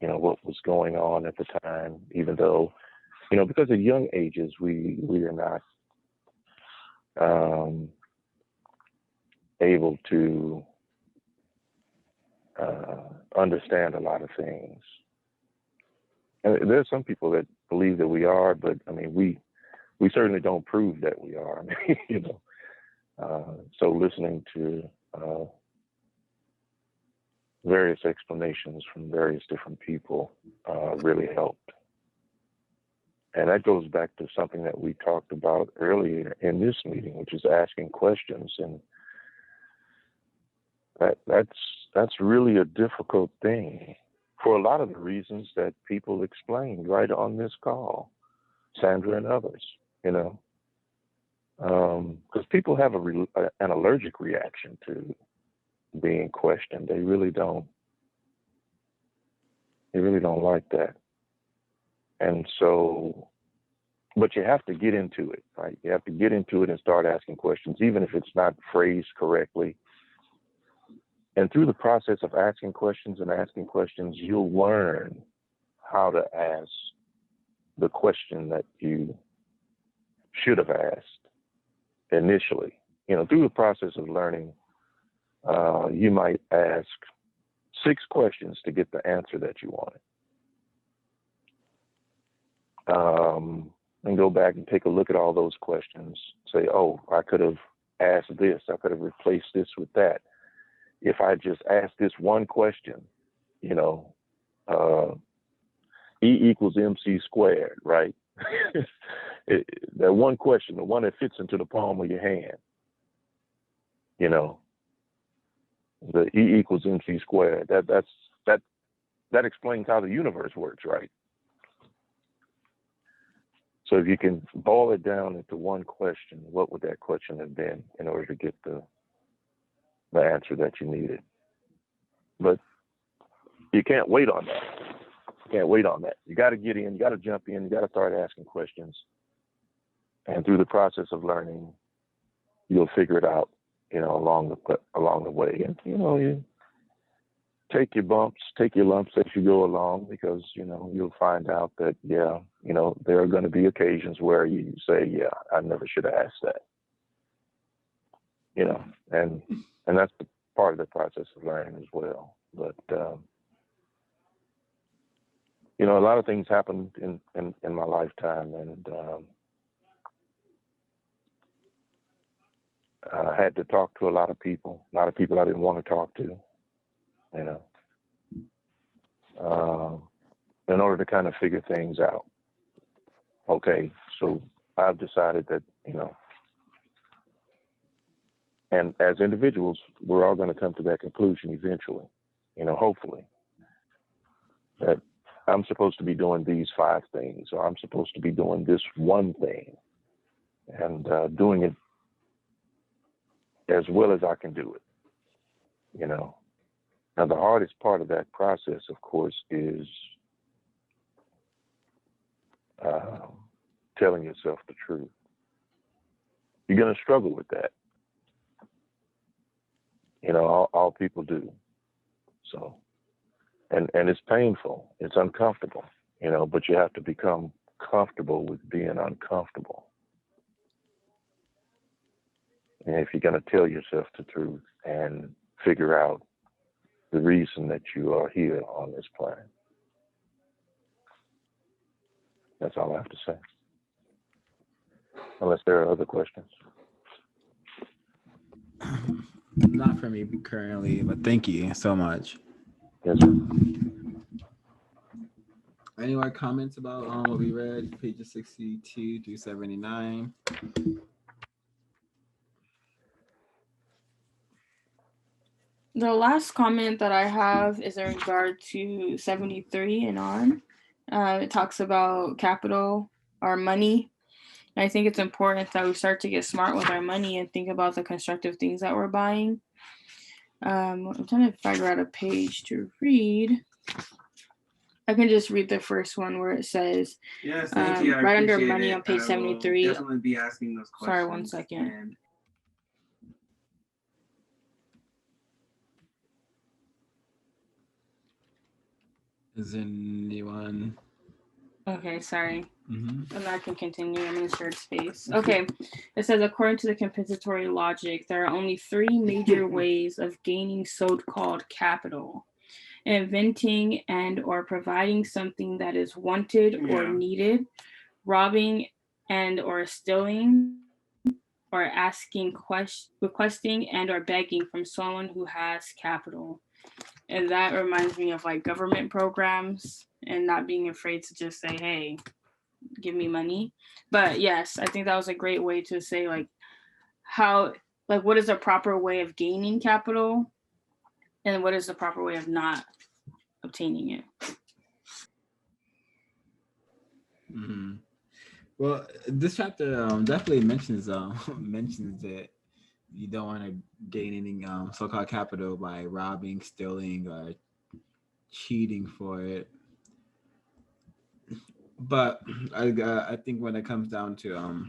what was going on at the time, even though, because at young ages, we are not able to understand a lot of things. And there are some people that believe that we are, but I mean, we certainly don't prove that we are. I mean, so listening to various explanations from various different people really helped. And that goes back to something that we talked about earlier in this meeting, which is asking questions. And that's really a difficult thing for a lot of the reasons that people explained right on this call, Sandra and others, because people have an allergic reaction to being questioned. They really don't like that. And so, but you have to get into it, right? You have to get into it and start asking questions, even if it's not phrased correctly. And through the process of asking questions, you'll learn how to ask the question that you should have asked initially. Through the process of learning, you might ask 6 questions to get the answer that you wanted. And go back and take a look at all those questions. Say, oh, I could have asked this. I could have replaced this with that. If I just asked this one question, E equals MC squared, right? That one question, the one that fits into the palm of your hand, the E equals MC squared. That explains how the universe works, right? So if you can boil it down into one question, what would that question have been in order to get the answer that you needed? But you can't wait on that. You got to get in, you got to jump in, you got to start asking questions. And through the process of learning, you'll figure it out, along the way. And, you take your bumps, take your lumps as you go along, because, you'll find out that, there are going to be occasions where you say, yeah, I never should have asked that. And that's part of the process of learning as well. But, a lot of things happened in my lifetime, and I had to talk to a lot of people I didn't want to talk to, in order to kind of figure things out. Okay, so I've decided that, and as individuals, we're all going to come to that conclusion eventually, hopefully, that I'm supposed to be doing these 5 things, or I'm supposed to be doing this one thing, and doing it as well as I can do it, Now, the hardest part of that process, of course, is telling yourself the truth. You're going to struggle with that. All people do. So, and it's painful. It's uncomfortable, but you have to become comfortable with being uncomfortable. And if you're going to tell yourself the truth and figure out the reason that you are here on this planet. That's all I have to say. Unless there are other questions. Not for me currently, but thank you so much. Yes, sir. Any more comments about what we read, pages 62 through 79? The last comment that I have is in regard to 73 and on. It talks about capital, our money. And I think it's important that we start to get smart with our money and think about the constructive things that we're buying. I'm trying to figure out a page to read. I can just read the first one where it says, yes, thank you. right under money on page 73. Definitely be asking those questions. Sorry, 1 second. Is anyone? Okay, sorry. Mm-hmm. And I can continue. I'm in shared space. Okay. It says, according to the compensatory logic, there are only 3 major ways of gaining so-called capital: inventing and or providing something that is wanted or needed, robbing and or stealing, or asking, requesting and or begging from someone who has capital. And that reminds me of like government programs and not being afraid to just say, hey, give me money. But yes, I think that was a great way to say like how, like, what is the proper way of gaining capital and what is the proper way of not obtaining it. Mm-hmm. Well, this chapter definitely mentions that you don't want to gain any so-called capital by robbing, stealing, or cheating for it. But I think when it comes down to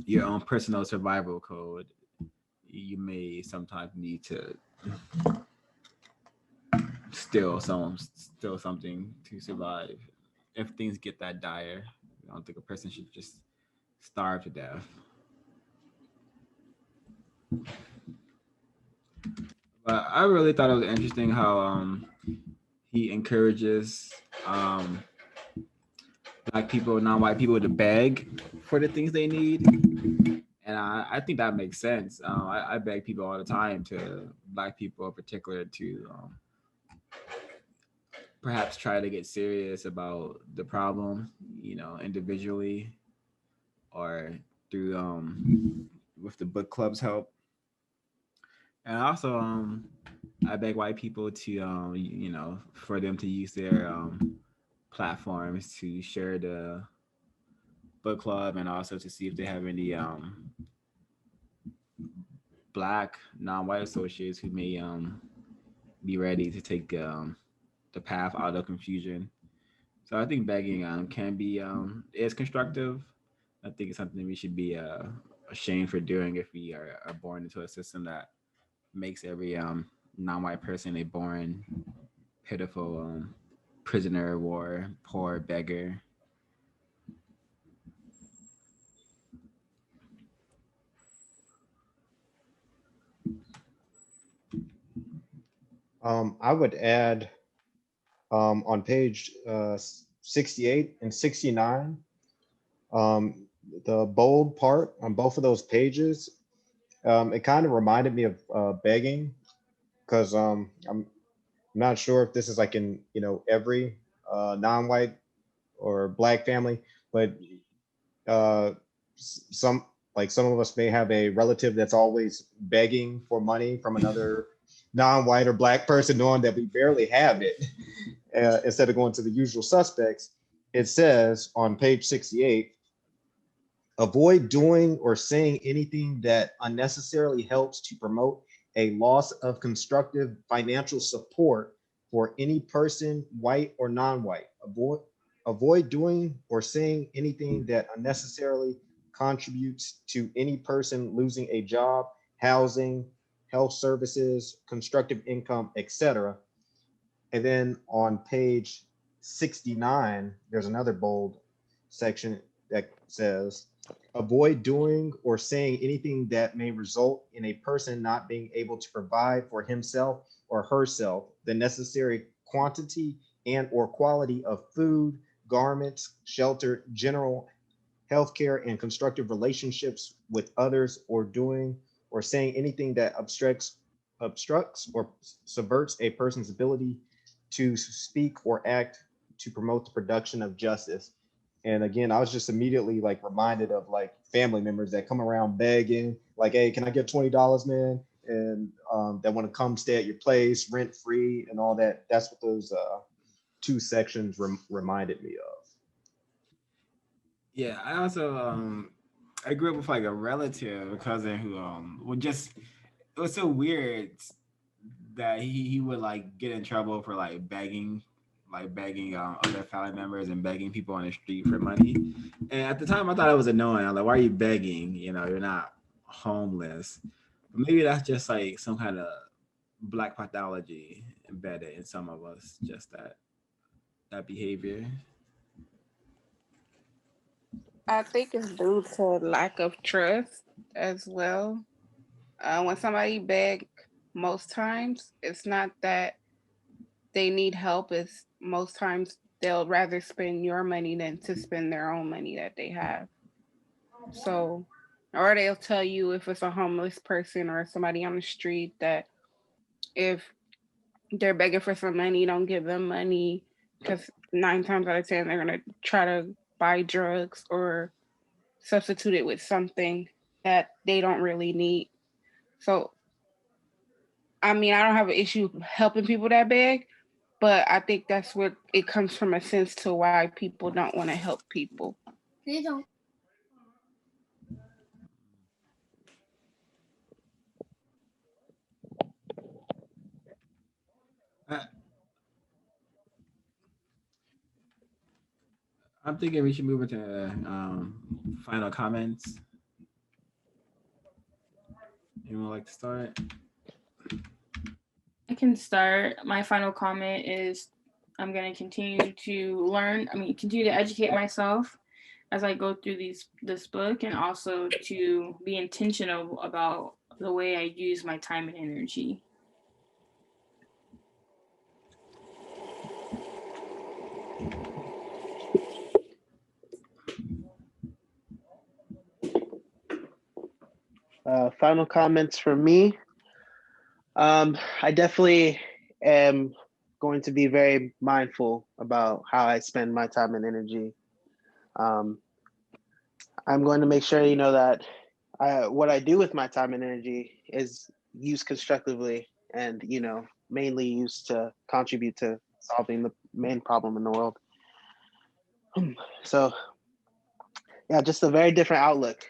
your own personal survival code, you may sometimes need to still something to survive. If things get that dire, I don't think a person should just starve to death. But I really thought it was interesting how he encourages um black people, non-white people to beg for the things they need. And I think that makes sense. I beg people all the time, to black people in particular, to perhaps try to get serious about the problem, individually, or through with the book club's help. And also, I beg white people to, for them to use their platforms to share the book club, and also to see if they have any black non-white associates who may be ready to take the path out of confusion. So I think begging can be is constructive. I think it's something we should be ashamed for doing if we are born into a system that makes every non-white person a born pitiful prisoner of war, poor beggar. I would add on page 68 and 69, um, the bold part on both of those pages, it kind of reminded me of begging, because I'm not sure if this is like in every non-white or black family, but some, like some of us may have a relative that's always begging for money from another non-white or black person, knowing that we barely have it. Instead of going to the usual suspects, it says on page 68, avoid doing or saying anything that unnecessarily helps to promote a loss of constructive financial support for any person, white or non-white. Avoid doing or saying anything that unnecessarily contributes to any person losing a job, housing, health services, constructive income, etc. And then on page 69, there's another bold section that says, avoid doing or saying anything that may result in a person not being able to provide for himself or herself the necessary quantity and or quality of food, garments, shelter, general healthcare, and constructive relationships with others, or doing or saying anything that obstructs or subverts a person's ability to speak or act to promote the production of justice. And again, I was just immediately like reminded of like family members that come around begging, like, "Hey, can I get $20, man?" And that want to come stay at your place rent free and all that. That's what those two sections reminded me of. Yeah, I also I grew up with like a relative, a cousin who would just, it was so weird that he would like get in trouble for like begging other family members and begging people on the street for money. And at the time I thought it was annoying. I'm like, why are you begging? You're not homeless. But maybe that's just like some kind of black pathology embedded in some of us, just that behavior. I think it's due to lack of trust as well. When somebody beg, most times it's not that they need help. It's most times they'll rather spend your money than to spend their own money that they have. So, or they'll tell you if it's a homeless person or somebody on the street that if they're begging for some money, don't give them money, because 9 times out of 10 they're gonna try to buy drugs or substitute it with something that they don't really need. So, I mean, I don't have an issue helping people that beg, but I think that's what it comes from, a sense to why people don't want to help people. They don't. I, I'm thinking we should move into final comments. Anyone like to start? I can start. My final comment is I'm going to continue to continue to educate myself as I go through this book, and also to be intentional about the way I use my time and energy. Final comments from me. I definitely am going to be very mindful about how I spend my time and energy. I'm going to make sure, that what I do with my time and energy is used constructively and, mainly used to contribute to solving the main problem in the world. So yeah, just a very different outlook.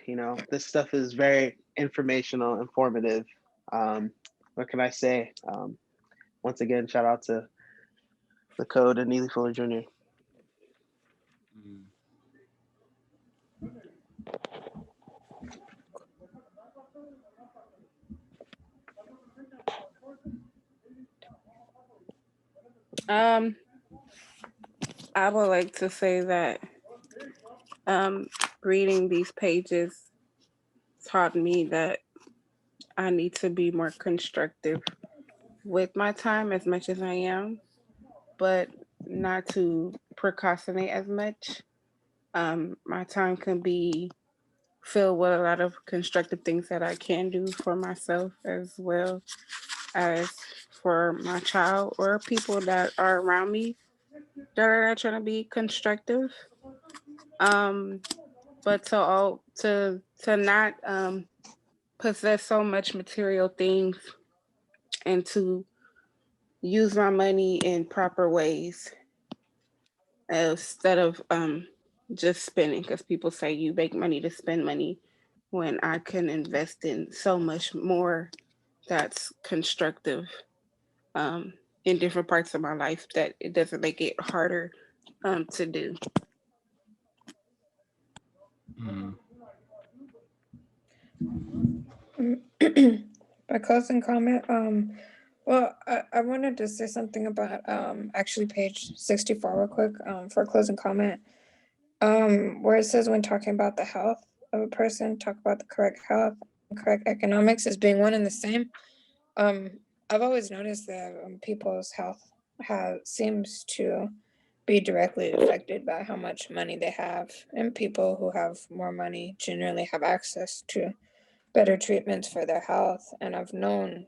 This stuff is very informational, informative. What can I say? Once again, shout out to the Code and Neely Fuller Jr. I would like to say that reading these pages taught me that I need to be more constructive with my time as much as I am, but not to procrastinate as much. My time can be filled with a lot of constructive things that I can do for myself as well as for my child or people that are around me that are not trying to be constructive. But to not possess so much material things and to use my money in proper ways instead of just spending, because people say you make money to spend money, when I can invest in so much more that's constructive in different parts of my life, that it doesn't make it harder to do. My closing comment. Well, I wanted to say something about actually page 64 real quick for a closing comment. Where it says when talking about the health of a person, talk about the correct health and correct economics as being one and the same. I've always noticed that people's health seems to be directly affected by how much money they have, and people who have more money generally have access to better treatments for their health. And I've known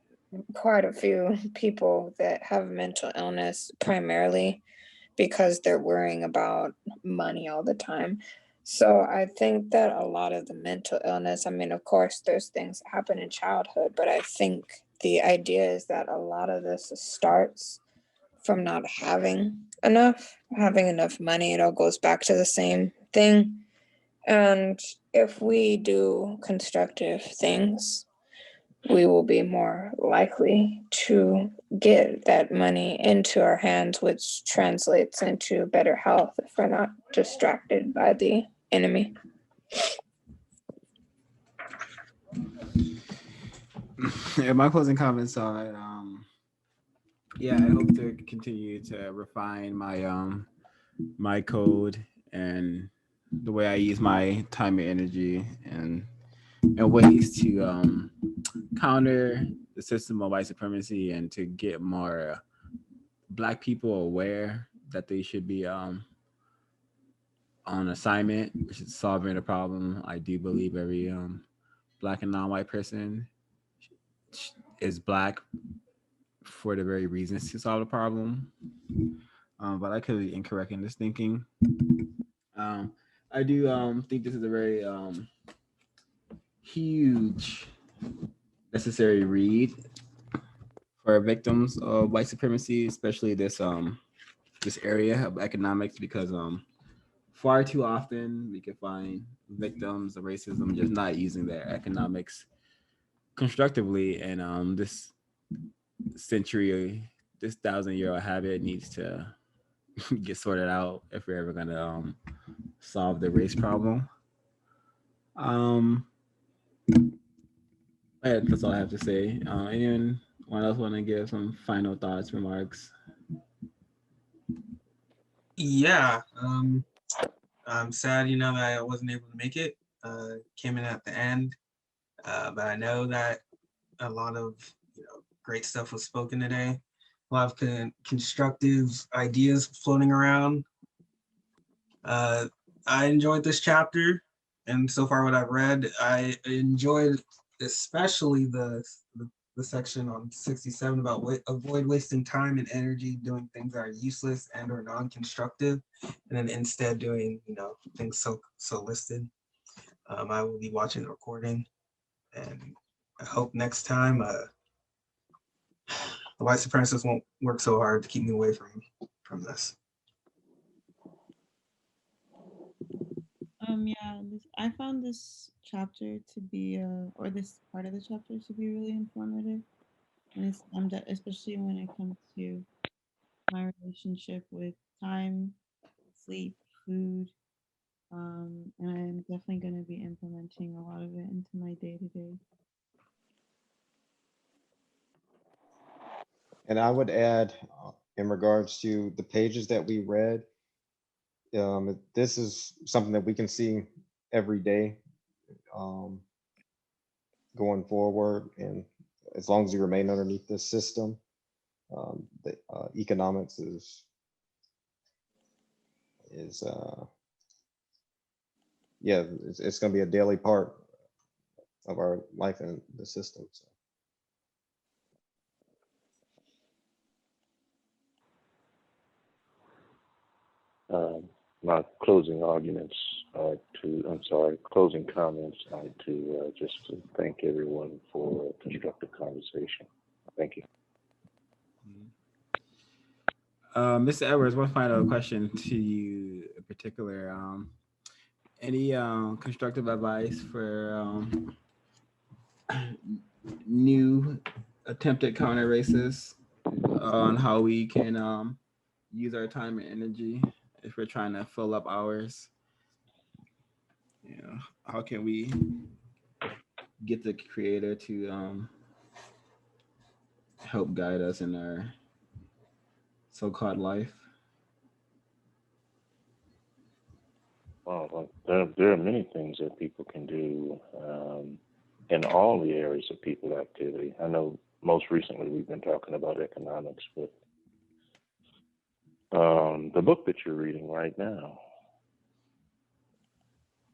quite a few people that have mental illness primarily because they're worrying about money all the time. So I think that a lot of the mental illness, I mean, of course, there's things that happen in childhood, but I think the idea is that a lot of this starts from not having enough money. It all goes back to the same thing. And if we do constructive things, we will be more likely to get that money into our hands, which translates into better health if we're not distracted by the enemy. Yeah, my closing comments are I hope to continue to refine my code and the way I use my time and energy, and ways to counter the system of white supremacy, and to get more Black people aware that they should be on assignment, which is solving a problem. I do believe every Black and non-white person is Black for the very reasons to solve the problem. But I could be incorrect in this thinking. I do think this is a very huge necessary read for victims of white supremacy, especially this area of economics, because far too often we can find victims of racism just not using their economics constructively, and this century, this 1,000-year-old habit needs to get sorted out if we're ever gonna solve the race problem. Yeah, that's all I have to say. Anyone One else want to give some final thoughts, remarks? Yeah. I'm sad, that I wasn't able to make it. Came in at the end, but I know that a lot of great stuff was spoken today. A lot of constructive ideas floating around. I enjoyed this chapter, and so far what I've read, I enjoyed especially the section on 67 about avoid wasting time and energy doing things that are useless and or non-constructive, and then instead doing things so listed. I will be watching the recording, and I hope next time the white supremacists won't work so hard to keep me away from this. I found this chapter to be, or this part of the chapter to be really informative, and especially when it comes to my relationship with time, sleep, food, and I'm definitely going to be implementing a lot of it into my day to day. And I would add, in regards to the pages that we read, this is something that we can see every day going forward. And as long as you remain underneath this system, the economics is yeah, it's going to be a daily part of our life in the system. So. My closing closing comments are just to thank everyone for a constructive conversation. Thank you. Mr. Edwards, one final question to you in particular. Any constructive advice for new attempted counter races on how we can use our time and energy if we're trying to fill up hours? How can we get the creator to help guide us in our so-called life? Well, there are many things that people can do in all the areas of people activity. I know most recently we've been talking about economics, but the book that you're reading right now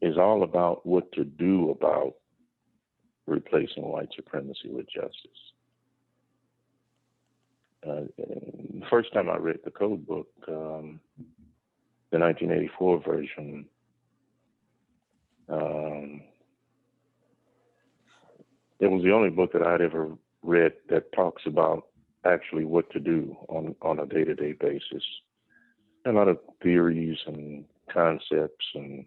is all about what to do about replacing white supremacy with justice. The first time I read the code book, the 1984 version, it was the only book that I'd ever read that talks about actually what to do on a day-to-day basis. A lot of theories and concepts and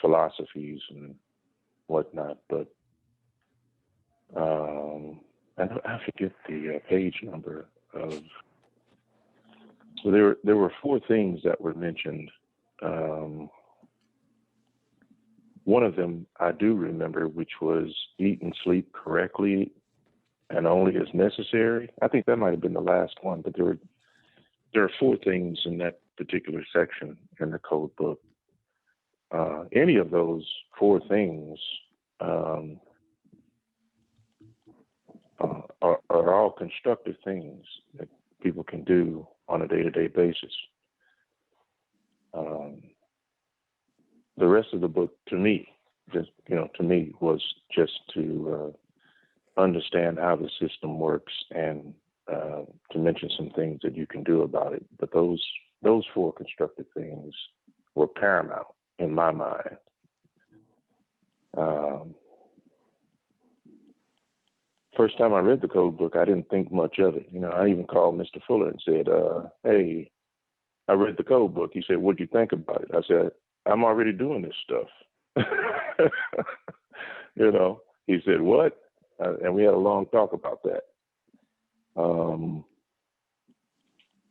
philosophies and whatnot, but I forget the page number of. So there were four things that were mentioned. One of them I do remember, which was eat and sleep correctly and only as necessary. I think that might have been the last one, but there are four things in that particular section in the code book. Any of those four things are all constructive things that people can do on a day-to-day basis. The rest of the book, to me, was just to understand how the system works and to mention some things that you can do about it. But those four constructive things were paramount in my mind. First time I read the code book, I didn't think much of it. I even called Mr. Fuller and said, hey, I read the code book. He said, what'd you think about it? I said, I'm already doing this stuff. He said, what? And we had a long talk about that.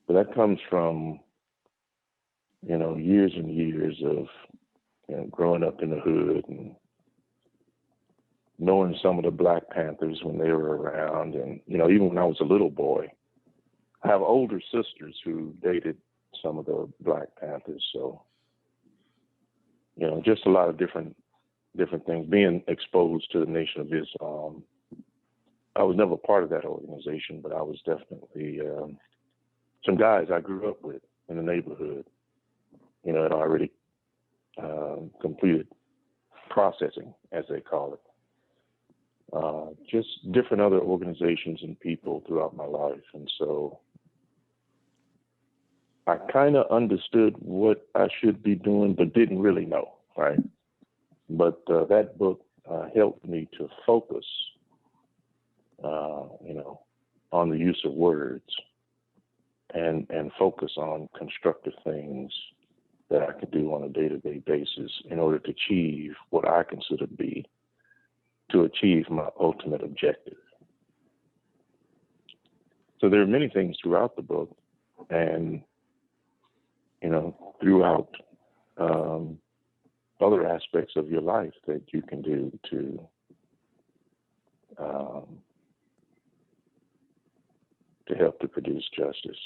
But that comes from, years and years of growing up in the hood and knowing some of the Black Panthers when they were around, and even when I was a little boy. I have older sisters who dated some of the Black Panthers, so just a lot of different things. Being exposed to the Nation of Islam, I was never part of that organization, but I was definitely some guys I grew up with in the neighborhood. Had already completed processing, as they call it. Just different other organizations and people throughout my life, and so I kind of understood what I should be doing, but didn't really know, right? But that book helped me to focus, on the use of words and focus on constructive things that I could do on a day-to-day basis in order to achieve what I consider to achieve my ultimate objective. So there are many things throughout the book, and throughout other aspects of your life that you can do to help to produce justice.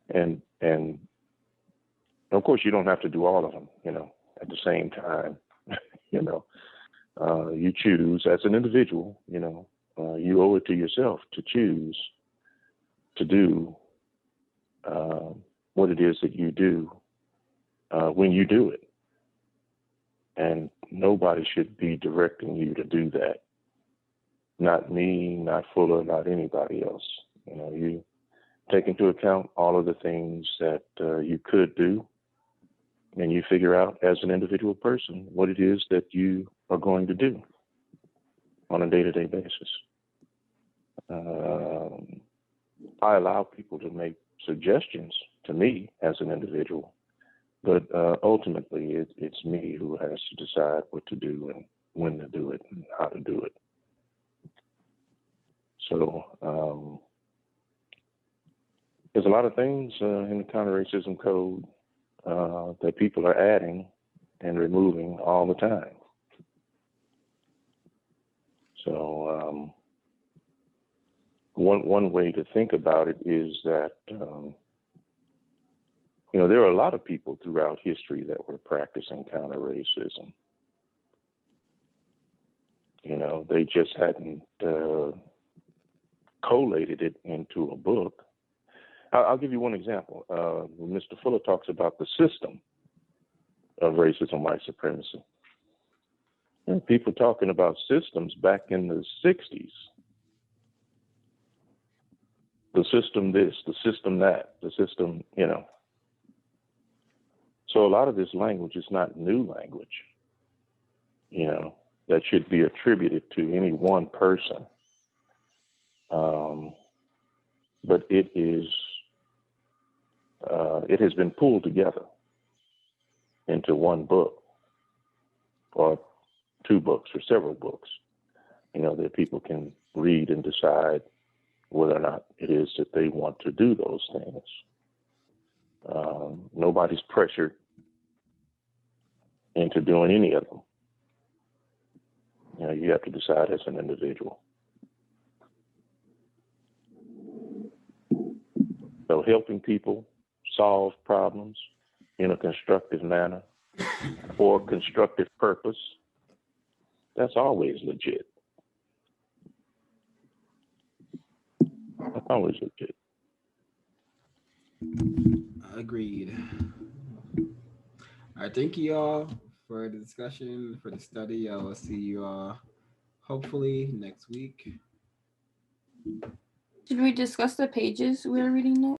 And of course, you don't have to do all of them, at the same time. You choose as an individual, you owe it to yourself to choose to do what it is that you do when you do it. And nobody should be directing you to do that. Not me, not Fuller, not anybody else. You take into account all of the things that you could do, and you figure out as an individual person what it is that you are going to do on a day-to-day basis. I allow people to make suggestions to me as an individual, but ultimately it's me who has to decide what to do and when to do it and how to do it. So there's a lot of things in the counter-racism code that people are adding and removing all the time. So one way to think about it is that there are a lot of people throughout history that were practicing counter-racism. They just hadn't collated it into a book. I'll give you one example. Mr. Fuller talks about the system of racism, white supremacy. And people talking about systems back in the 60s. The system this, the system that, the system, So a lot of this language is not new language, that should be attributed to any one person. But it has been pulled together into one book or two books or several books, that people can read and decide whether or not it is that they want to do those things. Nobody's pressured into doing any of them. You have to decide as an individual. So helping people solve problems in a constructive manner for constructive purpose, that's always legit. That's always legit. Agreed. All right, thank you all for the discussion, for the study. I will see you all hopefully next week. Did we discuss the pages we were reading next?